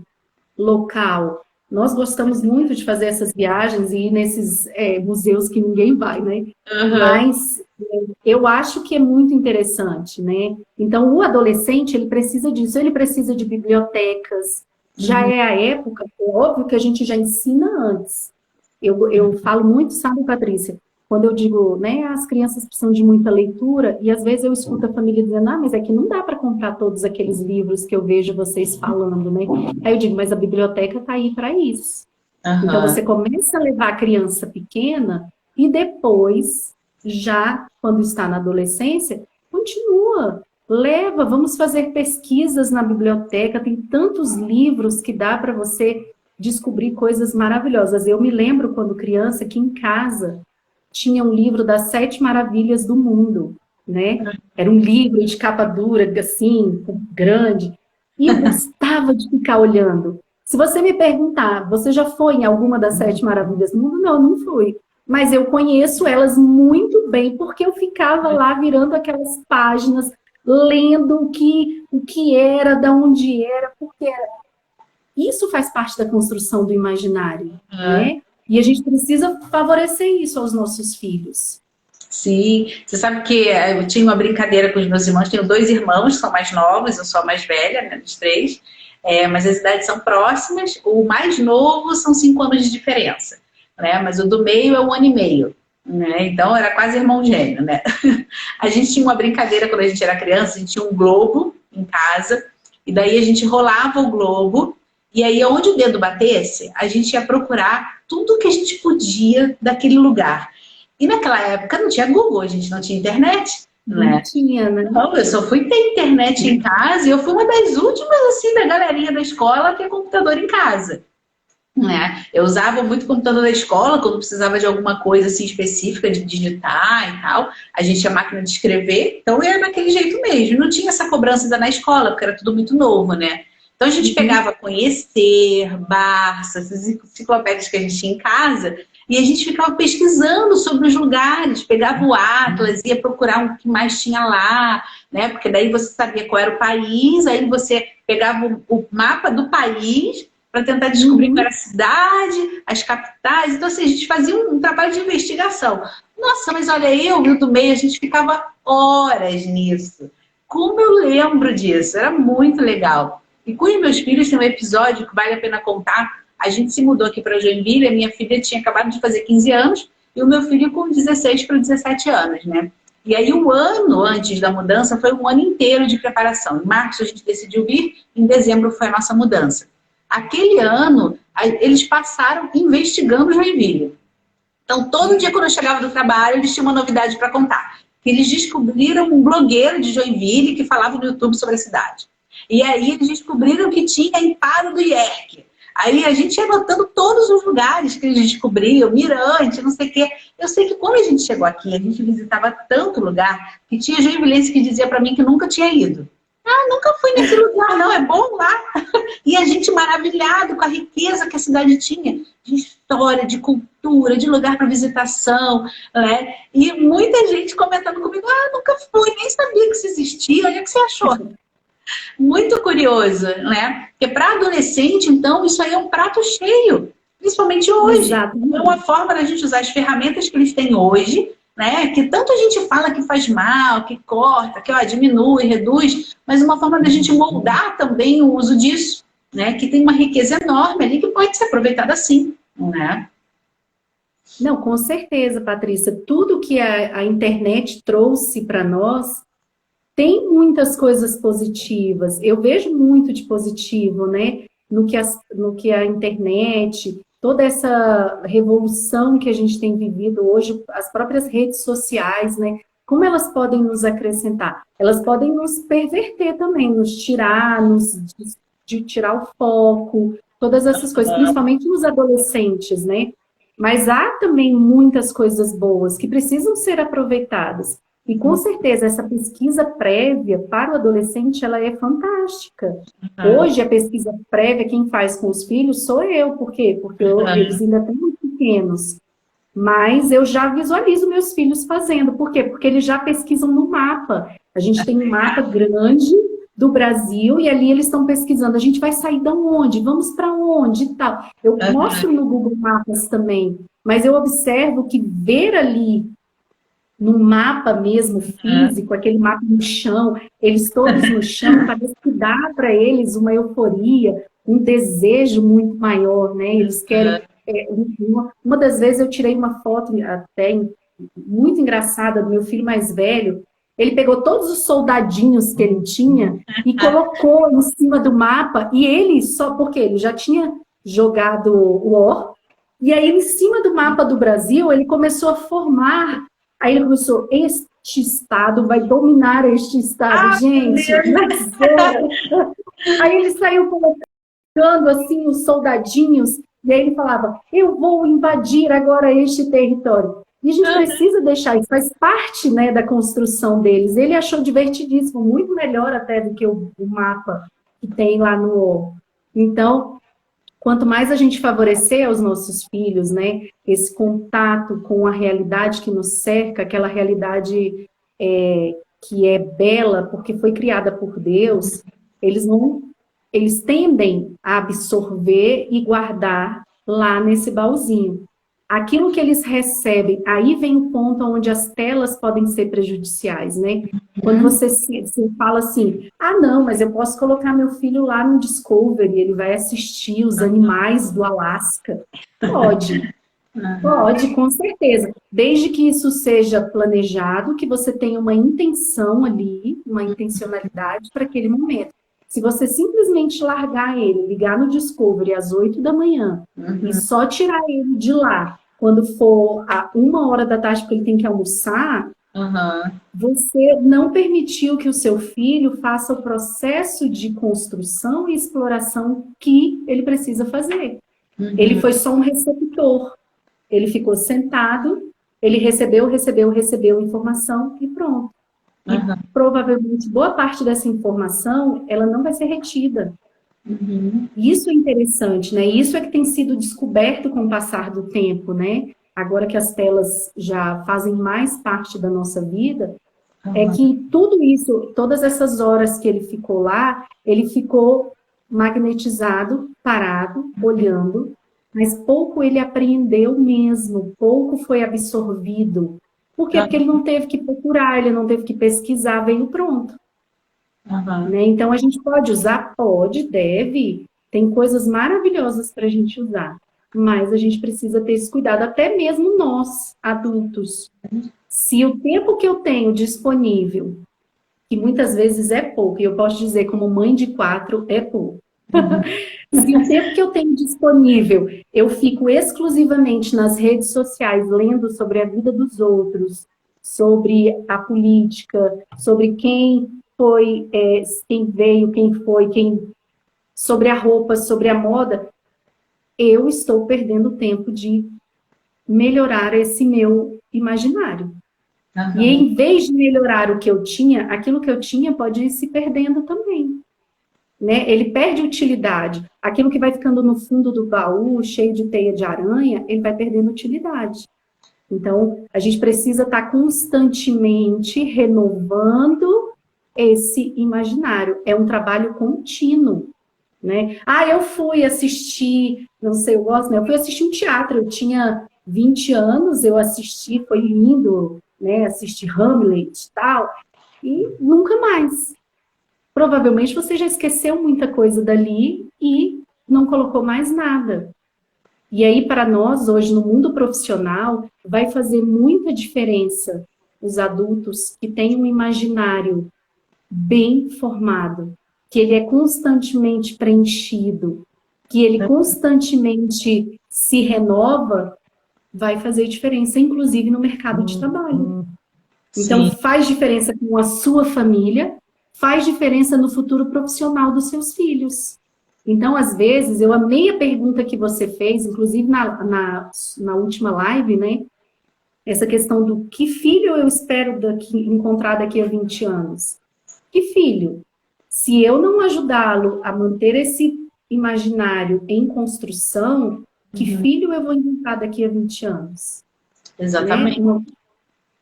local. Nós gostamos muito de fazer essas viagens e ir nesses museus que ninguém vai, né? Mas eu acho que é muito interessante, né? Então, o adolescente, ele precisa disso. Ele precisa de bibliotecas. Já é a época, é óbvio que a gente já ensina antes. Eu falo muito, sabe, Patrícia? quando eu digo, né, as crianças precisam de muita leitura, e às vezes eu escuto a família dizendo, mas é que não dá para comprar todos aqueles livros que eu vejo vocês falando, né? Aí eu digo, mas a biblioteca está aí para isso. Então você começa a levar a criança pequena e depois, já quando está na adolescência, continua. Leva, vamos fazer pesquisas na biblioteca, tem tantos livros que dá para você descobrir coisas maravilhosas. Eu me lembro, quando criança, que em casa tinha um livro das 7 Maravilhas do Mundo, né? Era um livro de capa dura, assim, grande, e eu gostava de ficar olhando. Se você me perguntar, você já foi em alguma das 7 Maravilhas do Mundo? Não, não fui. Mas eu conheço elas muito bem, porque eu ficava lá virando aquelas páginas, lendo o que era, de onde era, porque isso faz parte da construção do imaginário, né? E a gente precisa favorecer isso aos nossos filhos. Sim, você sabe que eu tinha uma brincadeira com os meus irmãos, tenho 2 irmãos, são mais novos, eu sou a mais velha, né, dos 3, mas as idades são próximas, o mais novo são 5 anos de diferença, né, mas o do meio é 1 ano e meio. Né? Então era quase irmão gêmeo, né? A gente tinha uma brincadeira quando a gente era criança, a gente tinha um globo em casa, e daí a gente rolava o globo, e aí onde o dedo batesse, a gente ia procurar tudo que a gente podia daquele lugar. E naquela época não tinha Google, a gente não tinha internet, né? Não tinha, né? Não, eu só fui ter internet em casa, e eu fui uma das últimas, assim, da galerinha da escola a ter computador em casa. Né? Eu usava muito o computador da escola quando precisava de alguma coisa assim específica de digitar e tal. A gente tinha máquina de escrever, então era daquele jeito mesmo. Não tinha essa cobrança ainda na escola, porque era tudo muito novo, né? Então a gente pegava Conhecer, Barça, essas enciclopédias que a gente tinha em casa, e a gente ficava pesquisando sobre os lugares, pegava o Atlas, ia procurar o que mais tinha lá, né? Porque daí você sabia qual era o país, aí você pegava o mapa do país para tentar descobrir qual era a cidade, as capitais. Então, assim, a gente fazia um trabalho de investigação. Nossa, mas olha, eu e o do meio, a gente ficava horas nisso. Como eu lembro disso? Era muito legal. E com os meus filhos tem um episódio que vale a pena contar. A gente se mudou aqui para Joinville, a minha filha tinha acabado de fazer 15 anos e o meu filho com 16 para 17 anos, né? E aí, um ano antes da mudança, foi um ano inteiro de preparação. Em março a gente decidiu vir, em dezembro foi a nossa mudança. Aquele ano, eles passaram investigando Joinville. Então, todo dia quando eu chegava do trabalho, eles tinham uma novidade para contar. Eles descobriram um blogueiro de Joinville que falava no YouTube sobre a cidade. E aí eles descobriram que tinha Empada do IERC. Aí a gente ia anotando todos os lugares que eles descobriam, Mirante, não sei o quê. Eu sei que quando a gente chegou aqui, a gente visitava tanto lugar que tinha joinvilense que dizia para mim que nunca tinha ido. Ah, nunca fui nesse lugar, não, é bom lá. E a gente maravilhado com a riqueza que a cidade tinha, de história, de cultura, de lugar para visitação, né? E muita gente comentando comigo, nunca fui, nem sabia que isso existia, olha o que você achou. Muito curioso, né? Porque para adolescente, então, isso aí é um prato cheio, principalmente hoje. Exato. É uma forma da gente usar as ferramentas que eles têm hoje, né? Que tanto a gente fala que faz mal, que corta, que diminui, reduz, mas uma forma da gente moldar também o uso disso, né? Que tem uma riqueza enorme ali que pode ser aproveitada assim, né? Não, com certeza, Patrícia. Tudo que a internet trouxe para nós tem muitas coisas positivas. Eu vejo muito de positivo, né? No que a internet, toda essa revolução que a gente tem vivido hoje, as próprias redes sociais, né? Como elas podem nos acrescentar? Elas podem nos perverter também, nos tirar, de tirar o foco, todas essas coisas, principalmente nos adolescentes, né? Mas há também muitas coisas boas que precisam ser aproveitadas. E com certeza essa pesquisa prévia para o adolescente, ela é fantástica. Hoje a pesquisa prévia, quem faz com os filhos sou eu. Por quê? Porque eles ainda estão muito pequenos. Mas eu já visualizo meus filhos fazendo. Por quê? Porque eles já pesquisam no mapa. A gente tem um mapa grande do Brasil e ali eles estão pesquisando. A gente vai sair de onde? Vamos para onde e tal. Eu mostro no Google Maps também. Mas eu observo que ver ali no mapa mesmo físico, aquele mapa no chão, eles todos no chão, parece que dá para eles uma euforia, um desejo muito maior, né? Eles querem... Uma das vezes eu tirei uma foto até muito engraçada do meu filho mais velho. Ele pegou todos os soldadinhos que ele tinha e colocou em cima do mapa, e ele só, porque ele já tinha jogado o War, e aí em cima do mapa do Brasil, ele começou a formar, aí ele começou, este estado vai dominar este estado, gente, mas aí ele saiu colocando assim os soldadinhos, e aí ele falava, eu vou invadir agora este território. E a gente precisa deixar isso, faz parte, né, da construção deles. Ele achou divertidíssimo, muito melhor até do que o mapa que tem lá no... Então, quanto mais a gente favorecer aos nossos filhos, né, esse contato com a realidade que nos cerca, aquela realidade que é bela, porque foi criada por Deus, eles tendem a absorver e guardar lá nesse baúzinho. Aquilo que eles recebem, aí vem o ponto onde as telas podem ser prejudiciais, né? Quando você fala assim, ah, não, mas eu posso colocar meu filho lá no Discovery, ele vai assistir os animais do Alasca. Pode, pode, com certeza. Desde que isso seja planejado, que você tenha uma intenção ali, uma intencionalidade para aquele momento. Se você simplesmente largar ele, ligar no Discovery às 8 da manhã e só tirar ele de lá quando for a 1 hora da tarde, porque ele tem que almoçar, você não permitiu que o seu filho faça o processo de construção e exploração que ele precisa fazer. Ele foi só um receptor. Ele ficou sentado, ele recebeu informação e pronto. E provavelmente boa parte dessa informação, ela não vai ser retida. Isso é interessante, né? Isso é que tem sido descoberto com o passar do tempo, né? Agora que as telas já fazem mais parte da nossa vida, é que tudo isso, todas essas horas que ele ficou lá, ele ficou magnetizado, parado, olhando, mas pouco ele apreendeu mesmo, pouco foi absorvido. Por quê? Porque ele não teve que procurar, ele não teve que pesquisar, veio pronto. Né? Então, a gente pode usar? Pode, deve. Tem coisas maravilhosas para a gente usar. Mas a gente precisa ter esse cuidado, até mesmo nós, adultos. Se o tempo que eu tenho disponível, que muitas vezes é pouco, e eu posso dizer como mãe de 4, é pouco. Se o tempo que eu tenho disponível, eu fico exclusivamente nas redes sociais, lendo sobre a vida dos outros, sobre a política, sobre quem foi, quem veio, quem foi, sobre a roupa, sobre a moda, eu estou perdendo tempo de melhorar esse meu imaginário. E em vez de melhorar o que eu tinha, aquilo que eu tinha pode ir se perdendo também. Né? Ele perde utilidade. Aquilo que vai ficando no fundo do baú, cheio de teia de aranha, ele vai perdendo utilidade. Então, a gente precisa estar constantemente renovando esse imaginário. É um trabalho contínuo. Né? Ah, eu fui assistir, não sei, eu gosto, né? Eu fui assistir um teatro, eu tinha 20 anos, eu assisti, foi lindo, né? Assisti Hamlet e tal, e nunca mais. Provavelmente você já esqueceu muita coisa dali e não colocou mais nada. E aí, para nós, hoje, no mundo profissional, vai fazer muita diferença os adultos que têm um imaginário bem formado, que ele é constantemente preenchido, que ele constantemente se renova, vai fazer diferença, inclusive no mercado de trabalho. Então, faz diferença com a sua família, faz diferença no futuro profissional dos seus filhos. Então, às vezes, eu amei a pergunta que você fez, inclusive na última live, né? Essa questão do que filho eu espero encontrar daqui a 20 anos. Que filho? Se eu não ajudá-lo a manter esse imaginário em construção, que filho eu vou encontrar daqui a 20 anos? Exatamente. Né?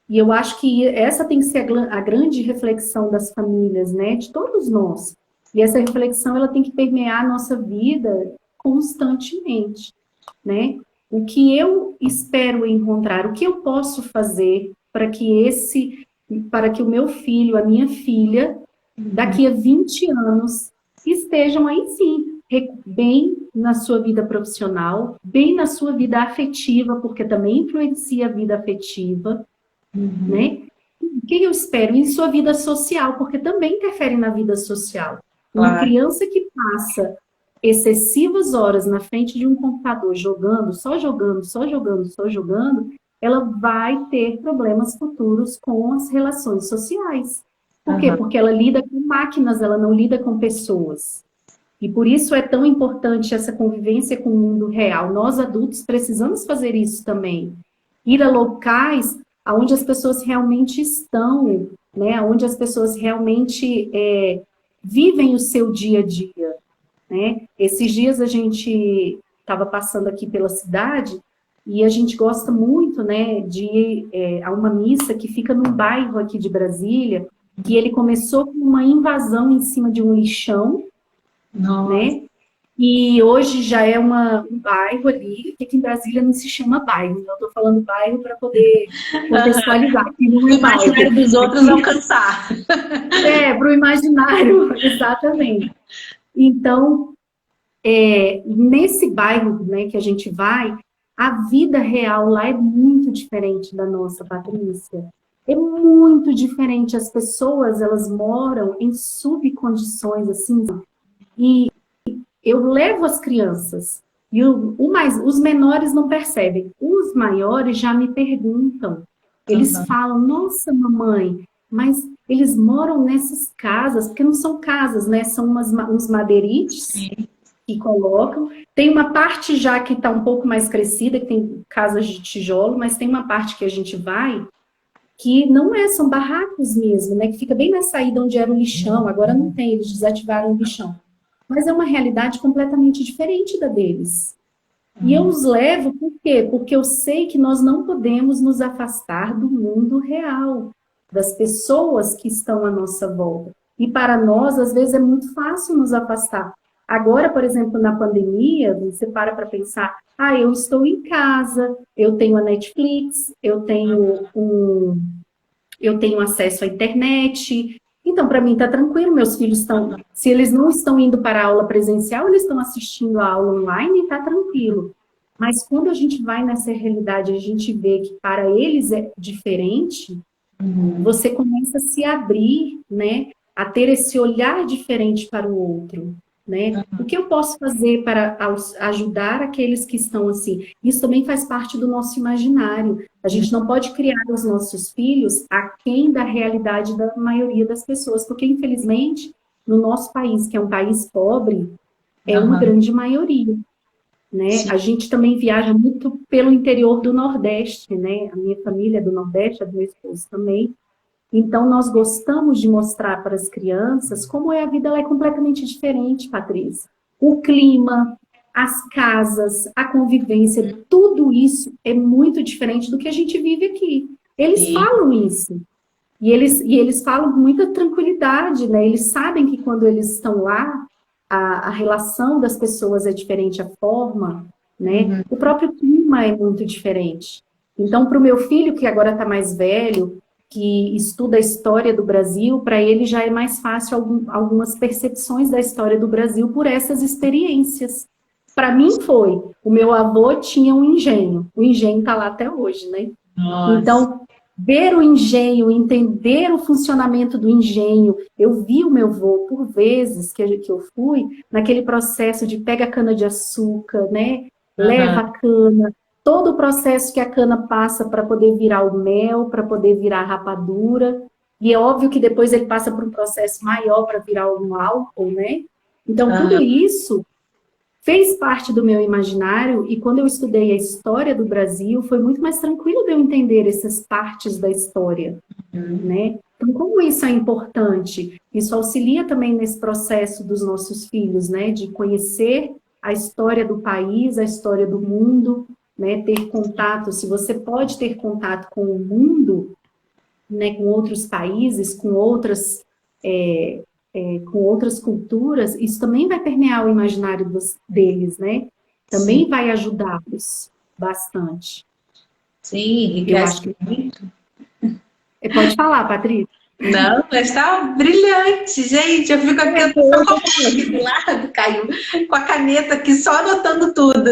E eu acho que essa tem que ser a grande reflexão das famílias, né? De todos nós. E essa reflexão, ela tem que permear a nossa vida constantemente, né? O que eu espero encontrar, o que eu posso fazer para que o meu filho, a minha filha, daqui a 20 anos, estejam aí sim, bem na sua vida profissional, bem na sua vida afetiva, porque também influencia a vida afetiva, né? O que eu espero? Em sua vida social, porque também interfere na vida social. Uma criança que passa excessivas horas na frente de um computador, jogando, só jogando, só jogando, só jogando, ela vai ter problemas futuros com as relações sociais. Por quê? Porque ela lida com máquinas, ela não lida com pessoas. E por isso é tão importante essa convivência com o mundo real. Nós, adultos, precisamos fazer isso também. Ir a locais onde as pessoas realmente estão, né? Onde as pessoas realmente vivem o seu dia a dia, né? Esses dias a gente estava passando aqui pela cidade e a gente gosta muito, né, de ir a uma missa que fica num bairro aqui de Brasília, que ele começou com uma invasão em cima de um lixão, né? E hoje já é um bairro ali, que aqui em Brasília não se chama bairro, então eu estou falando bairro para poder contextualizar, que não é bairro. O imaginário dos outros alcançar. Para o imaginário, exatamente. Então, nesse bairro, né, que a gente vai, a vida real lá é muito diferente da nossa, Patrícia. É muito diferente. As pessoas, elas moram em subcondições, assim, e eu levo as crianças, e os menores não percebem. Os maiores já me perguntam. Eles falam, nossa, mamãe, mas eles moram nessas casas, porque não são casas, né? São uns madeirites que colocam. Tem uma parte já que está um pouco mais crescida, que tem casas de tijolo, mas tem uma parte que a gente vai que não são barracos mesmo, né? Que fica bem na saída onde era o lixão. Agora não tem, eles desativaram o lixão. Mas é uma realidade completamente diferente da deles. E eu os levo por quê? Porque eu sei que nós não podemos nos afastar do mundo real, das pessoas que estão à nossa volta. E para nós, às vezes, é muito fácil nos afastar. Agora, por exemplo, na pandemia, você para pensar, eu estou em casa, eu tenho a Netflix, eu tenho acesso à internet. Então, para mim, está tranquilo, meus filhos estão... Se eles não estão indo para a aula presencial, eles estão assistindo a aula online e está tranquilo. Mas quando a gente vai nessa realidade, a gente vê que para eles é diferente, você começa a se abrir, né? A ter esse olhar diferente para o outro, né? O que eu posso fazer para ajudar aqueles que estão assim? Isso também faz parte do nosso imaginário. A gente não pode criar os nossos filhos aquém da realidade da maioria das pessoas, porque, infelizmente, no nosso país, que é um país pobre, é uma grande maioria, né? A gente também viaja muito pelo interior do Nordeste, né? A minha família é do Nordeste, a do meu esposo também. Então, nós gostamos de mostrar para as crianças como a vida ela é completamente diferente, Patrícia. O clima, as casas, a convivência, tudo isso é muito diferente do que a gente vive aqui. Eles falam isso. E eles falam com muita tranquilidade, né? Eles sabem que quando eles estão lá, a relação das pessoas é diferente, a forma, né? O próprio clima é muito diferente. Então, para o meu filho, que agora está mais velho, que estuda a história do Brasil, para ele já é mais fácil algumas percepções da história do Brasil por essas experiências. Para mim foi, o meu avô tinha um engenho, o engenho está lá até hoje, né? Nossa. Então, ver o engenho, entender o funcionamento do engenho, eu vi o meu avô, por vezes que eu fui, naquele processo de pega a cana de açúcar, né? Leva a cana, todo o processo que a cana passa para poder virar o mel, para poder virar a rapadura, e é óbvio que depois ele passa por um processo maior para virar um álcool, né? Então, tudo isso fez parte do meu imaginário, e quando eu estudei a história do Brasil, foi muito mais tranquilo de eu entender essas partes da história, né? Então, como isso é importante? Isso auxilia também nesse processo dos nossos filhos, né? De conhecer a história do país, a história do mundo, né, ter contato, se você pode ter contato com o mundo, né, com outros países, com outras culturas, isso também vai permear o imaginário deles, né? Também vai ajudá-los bastante. Sim, enriquece muito. Pode falar, Patrícia. Não, mas tá brilhante, gente. Eu fico aqui, eu tô aqui do lado, Caio, com a caneta aqui só anotando tudo,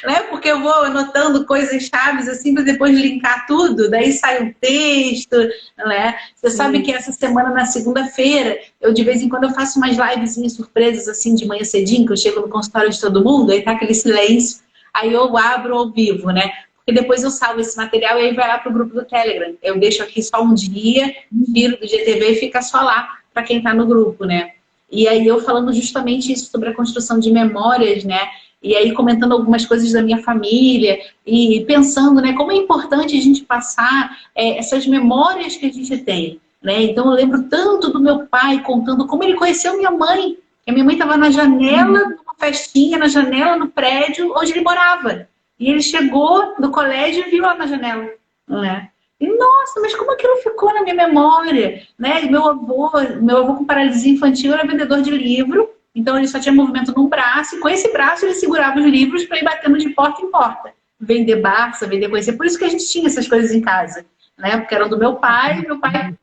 né? Porque eu vou anotando coisas chaves assim para depois linkar tudo, daí sai um texto, né? Você sabe que essa semana, na segunda-feira, eu de vez em quando eu faço umas livezinhas surpresas assim de manhã cedinho, que eu chego no consultório de todo mundo, aí tá aquele silêncio, aí eu abro ao vivo, né? E depois eu salvo esse material e aí vai lá para o grupo do Telegram. Eu deixo aqui só um dia, tiro do GTV e fica só lá para quem está no grupo, né? E aí eu falando justamente isso sobre a construção de memórias, né? E aí comentando algumas coisas da minha família e pensando, né, como é importante a gente passar essas memórias que a gente tem, né? Então eu lembro tanto do meu pai contando como ele conheceu minha mãe. A minha mãe estava na janela, numa festinha, na janela, no prédio onde ele morava. E ele chegou do colégio e viu lá na janela, né? E, nossa, mas como aquilo ficou na minha memória, né? E meu avô com paralisia infantil era vendedor de livro, então ele só tinha movimento num braço, e com esse braço ele segurava os livros para ir batendo de porta em porta. Vender Barça, vender coisa. Por isso que a gente tinha essas coisas em casa, né? Porque eram do meu pai, e meu pai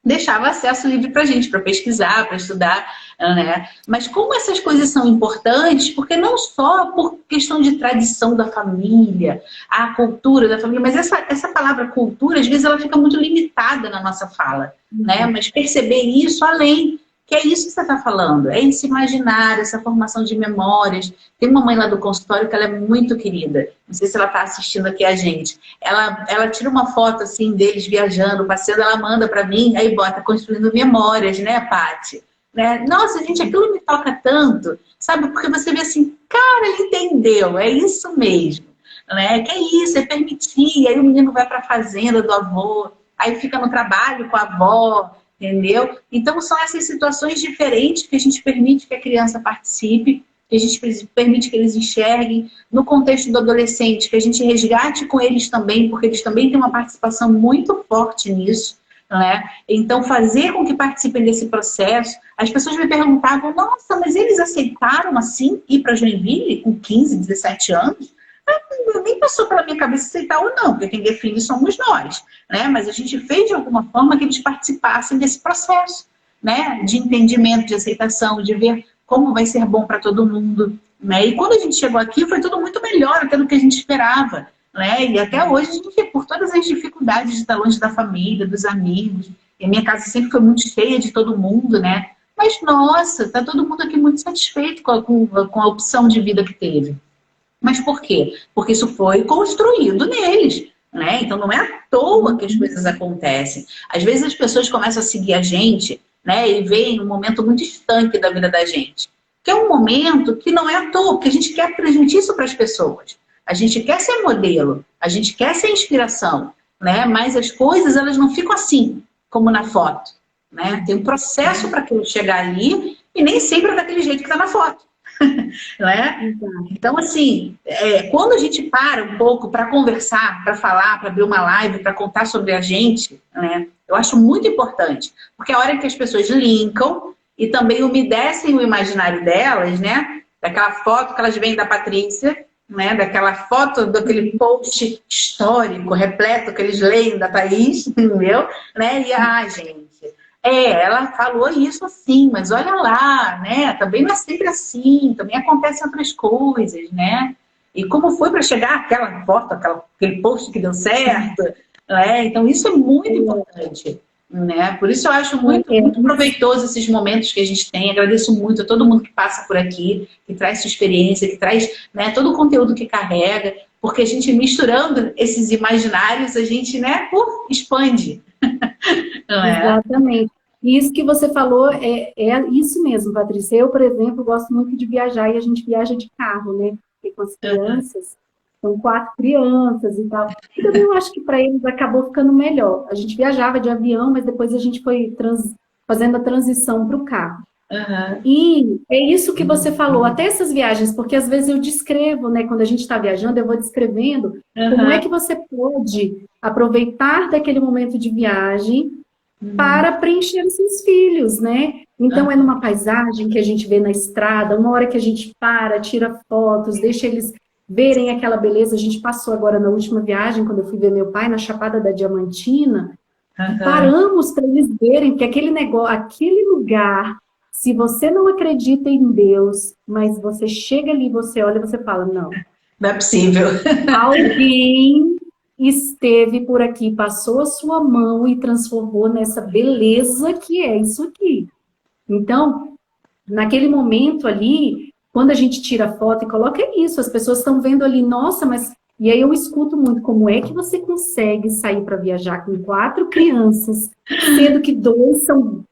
deixava acesso livre para a gente, para pesquisar, para estudar, né? Mas como essas coisas são importantes, porque não só por questão de tradição da família, a cultura da família, mas essa palavra cultura, às vezes ela fica muito limitada na nossa fala, né? Mas perceber isso além, que é isso que você está falando, é esse imaginário, essa formação de memórias. Tem uma mãe lá do consultório que ela é muito querida, não sei se ela está assistindo aqui a gente. Ela tira uma foto assim deles viajando, passeando, ela manda para mim, aí bota construindo memórias, né, Paty? Né? Nossa, gente, aquilo me toca tanto, sabe? Porque você vê assim, cara, ele entendeu, é isso mesmo, né? Que é isso, é permitir, aí o menino vai para a fazenda do avô, aí fica no trabalho com a avó, entendeu? Então são essas situações diferentes que a gente permite que a criança participe, que a gente permite que eles enxerguem, no contexto do adolescente, que a gente resgate com eles também, porque eles também têm uma participação muito forte nisso, né? Então fazer com que participem desse processo. As pessoas me perguntavam, nossa, mas eles aceitaram assim ir para Joinville com 15, 17 anos? Nem passou pela minha cabeça aceitar ou não, porque quem define somos nós, né? Mas a gente fez de alguma forma que eles participassem desse processo, né? De entendimento, de aceitação, de ver como vai ser bom para todo mundo, né? E quando a gente chegou aqui, foi tudo muito melhor até do que a gente esperava, né? E até hoje a gente, por todas as dificuldades de estar longe da família, dos amigos, e a minha casa sempre foi muito cheia de todo mundo, né? Mas, nossa, tá todo mundo aqui muito satisfeito com a opção de vida que teve. Mas por quê? Porque isso foi construído neles, né? Então não é à toa que as coisas acontecem. Às vezes as pessoas começam a seguir a gente, né? E veem um momento muito estanque da vida da gente. Que é um momento que não é à toa, porque a gente quer transmitir isso para as pessoas. A gente quer ser modelo, a gente quer ser inspiração, né? Mas as coisas, elas não ficam assim, como na foto, né? Tem um processo para aquilo chegar ali e nem sempre é daquele jeito que está na foto. Né? Então, assim, quando a gente para um pouco para conversar, para falar, para abrir uma live, para contar sobre a gente, né? Eu acho muito importante, porque é a hora que as pessoas linkam e também umedecem o imaginário delas, né? Daquela foto que elas veem da Patrícia, né? Daquela foto, daquele post histórico, repleto, que eles leem da Thaís, entendeu? Né? E, gente, ela falou isso assim, mas olha lá, né? Também não é sempre assim, também acontecem outras coisas, né? E como foi para chegar aquela foto, aquele post que deu certo, né? Então isso é muito importante, né? Por isso eu acho muito proveitoso esses momentos que a gente tem. Agradeço muito a todo mundo que passa por aqui, que traz sua experiência, que traz, né, todo o conteúdo que carrega, porque a gente misturando esses imaginários, a gente, né, expande. Exatamente. E isso que você falou é isso mesmo, Patrícia. Eu, por exemplo, gosto muito de viajar e a gente viaja de carro, né? Porque com as crianças, são 4 crianças e tal. E também eu acho que para eles acabou ficando melhor. A gente viajava de avião, mas depois a gente foi fazendo a transição para o carro. E é isso que você falou, até essas viagens, porque às vezes eu descrevo, né? Quando a gente está viajando, eu vou descrevendo como é que você pode aproveitar daquele momento de viagem para preencher os seus filhos, né? Então é numa paisagem que a gente vê na estrada, uma hora que a gente para, tira fotos, deixa eles verem aquela beleza. A gente passou agora na última viagem, quando eu fui ver meu pai, na Chapada da Diamantina, Paramos para eles verem que aquele negócio, aquele lugar, se você não acredita em Deus, mas você chega ali, você olha e você fala, não. Não é possível. Alguém esteve por aqui, passou a sua mão e transformou nessa beleza que é isso aqui. Então, naquele momento ali, quando a gente tira foto e coloca isso, as pessoas estão vendo ali, nossa, mas... E aí eu escuto muito, como é que você consegue sair para viajar com 4 crianças, sendo que 2 são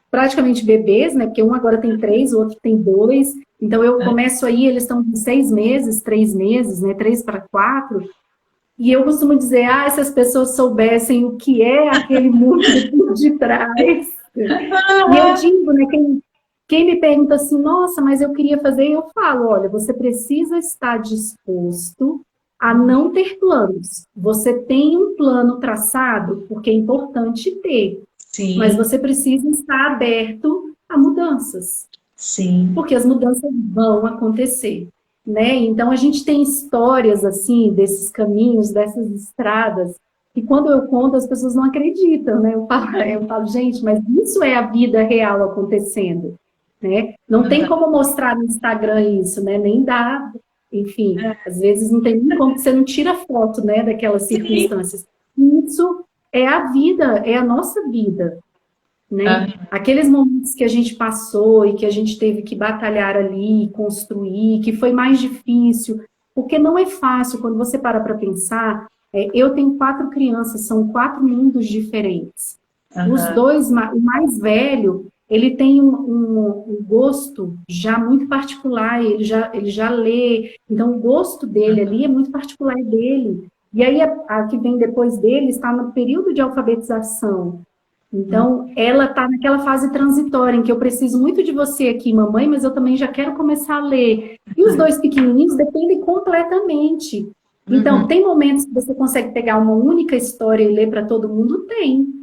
praticamente bebês, né? Porque um agora tem 3, o outro tem 2. Então eu começo aí, eles estão com 6 meses, 3 meses, né? 3 para 4. E eu costumo dizer, se as pessoas soubessem o que é aquele mundo por detrás. E eu digo, né? Quem me pergunta assim, nossa, mas eu queria fazer, eu falo, olha, você precisa estar disposto a não ter planos. Você tem um plano traçado, porque é importante ter. Sim. Mas você precisa estar aberto a mudanças. Sim. Porque as mudanças vão acontecer, né? Então, a gente tem histórias, assim, desses caminhos, dessas estradas, que quando eu conto, as pessoas não acreditam, né? Eu falo, gente, mas isso é a vida real acontecendo, né? Não tem como mostrar no Instagram isso, né? Nem dá... Enfim, às vezes não tem nem como, você não tira foto, né, daquelas circunstâncias. Isso é a vida, é a nossa vida, né? Aqueles momentos que a gente passou e que a gente teve que batalhar ali, construir, que foi mais difícil, porque não é fácil, quando você para pensar, eu tenho 4 crianças, são 4 mundos diferentes. Os 2, o mais velho, ele tem um gosto já muito particular, ele já lê, então o gosto dele ali é muito particular dele. E aí a que vem depois dele está no período de alfabetização. Então, ela está naquela fase transitória, em que eu preciso muito de você aqui, mamãe, mas eu também já quero começar a ler. E os 2 pequenininhos dependem completamente. Então, tem momentos que você consegue pegar uma única história e ler para todo mundo? Tem.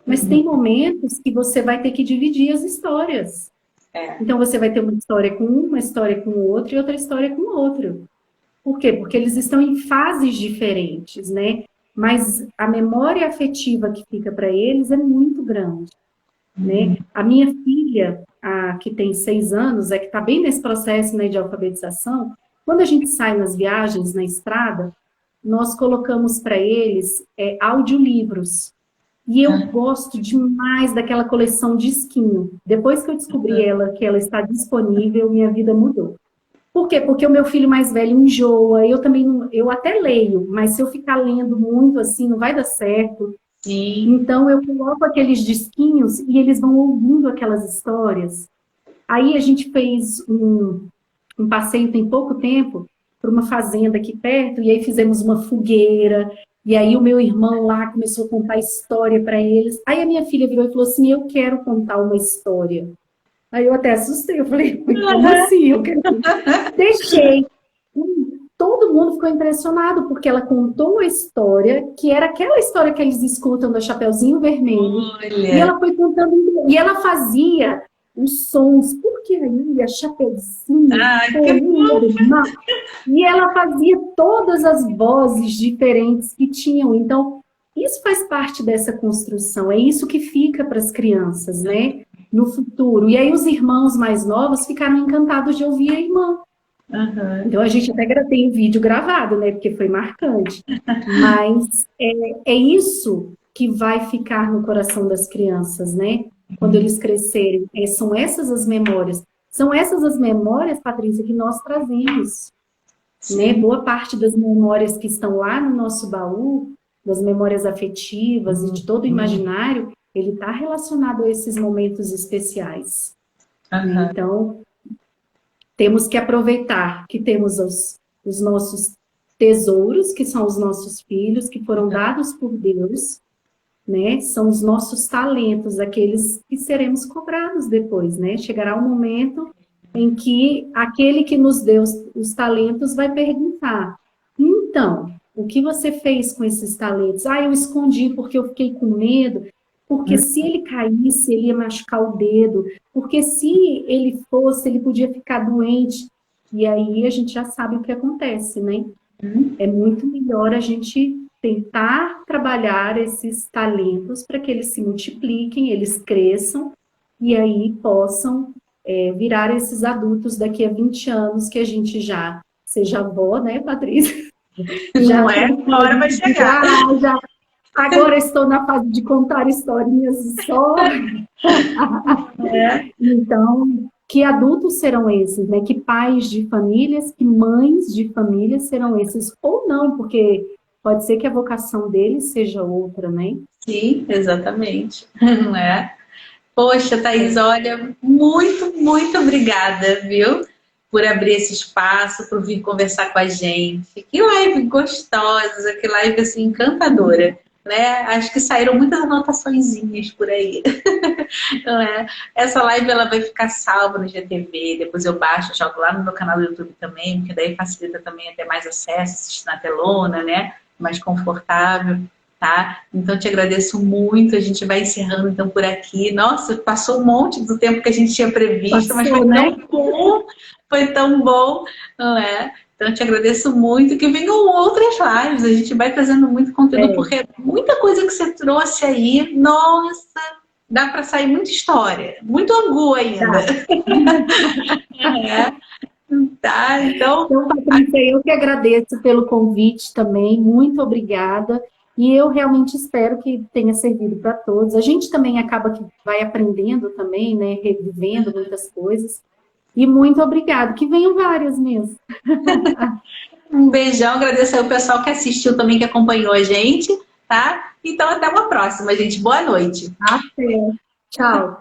Mas tem momentos que você vai ter que dividir as histórias. Então, você vai ter uma história com um, uma história com o outro e outra história com o outro. Por quê? Porque eles estão em fases diferentes, né? Mas a memória afetiva que fica para eles é muito grande, né? A minha filha, que tem 6 anos, que está bem nesse processo, né, de alfabetização, quando a gente sai nas viagens, na estrada, nós colocamos para eles audiolivros. E eu gosto demais daquela coleção Disquinho. Depois que eu descobri que ela está disponível, minha vida mudou. Por quê? Porque o meu filho mais velho enjoa, eu também não, eu até leio, mas se eu ficar lendo muito assim, não vai dar certo. Sim. Então eu coloco aqueles disquinhos e eles vão ouvindo aquelas histórias. Aí a gente fez um passeio tem pouco tempo para uma fazenda aqui perto, e aí fizemos uma fogueira. E aí o meu irmão lá começou a contar história para eles. Aí a minha filha virou e falou assim, eu quero contar uma história. Aí eu até assustei, eu falei, como assim? Eu quero... Deixei. Todo mundo ficou impressionado, porque ela contou a história, que era aquela história que eles escutam do Chapeuzinho Vermelho. Olha. E ela foi contando, e ela fazia os sons, porque aí a Chapeuzinho, e ela fazia todas as vozes diferentes que tinham. Então, isso faz parte dessa construção, é isso que fica para as crianças, né? No futuro. E aí os irmãos mais novos ficaram encantados de ouvir a irmã. Então a gente até tem vídeo gravado, né? Porque foi marcante. Mas é isso que vai ficar no coração das crianças, né? Quando eles crescerem. São essas as memórias. São essas as memórias, Patrícia, que nós trazemos. Né? Boa parte das memórias que estão lá no nosso baú, das memórias afetivas e de todo o imaginário, ele está relacionado a esses momentos especiais. Então, temos que aproveitar que temos os nossos tesouros, que são os nossos filhos, que foram dados por Deus, né? São os nossos talentos, aqueles que seremos cobrados depois, né? Chegará um momento em que aquele que nos deu os talentos vai perguntar, então, o que você fez com esses talentos? Eu escondi porque eu fiquei com medo. Porque se ele caísse, ele ia machucar o dedo. Porque se ele fosse, ele podia ficar doente. E aí a gente já sabe o que acontece, né? É muito melhor a gente tentar trabalhar esses talentos para que eles se multipliquem, eles cresçam e aí possam virar esses adultos daqui a 20 anos que a gente já seja avó, né, Patrícia? Já Não é? Uma hora vai chegar. Agora estou na fase de contar historinhas só. Então, que adultos serão esses, né? Que pais de famílias, que mães de famílias serão esses, ou não, porque pode ser que a vocação deles seja outra, né? Sim, exatamente. Não é? Poxa, Thaís, olha, muito, muito obrigada, viu? Por abrir esse espaço, por vir conversar com a gente. Que live gostosa, que live assim, encantadora. Né? Acho que saíram muitas anotaçõezinhas por aí. Não é? Essa live ela vai ficar salva no GTV, depois eu baixo, jogo lá no meu canal do YouTube também, porque daí facilita também até mais acesso, assistir na telona, né? Mais confortável, tá? Então te agradeço muito, a gente vai encerrando então por aqui. Nossa, passou um monte do tempo que a gente tinha previsto, mas foi tão bom, foi tão bom, não é? Então, eu te agradeço muito. Que venham outras lives. A gente vai trazendo muito conteúdo, porque muita coisa que você trouxe aí, nossa, dá para sair muita história. Muito angu ainda. Tá, então, Patrícia, eu que agradeço pelo convite também. Muito obrigada. E eu realmente espero que tenha servido para todos. A gente também acaba que vai aprendendo também, né? Revivendo muitas coisas. E muito obrigada, que venham várias mesmo. Um beijão, agradecer ao pessoal que assistiu também, que acompanhou a gente, tá? Então, até uma próxima, gente. Boa noite. Até. Tchau.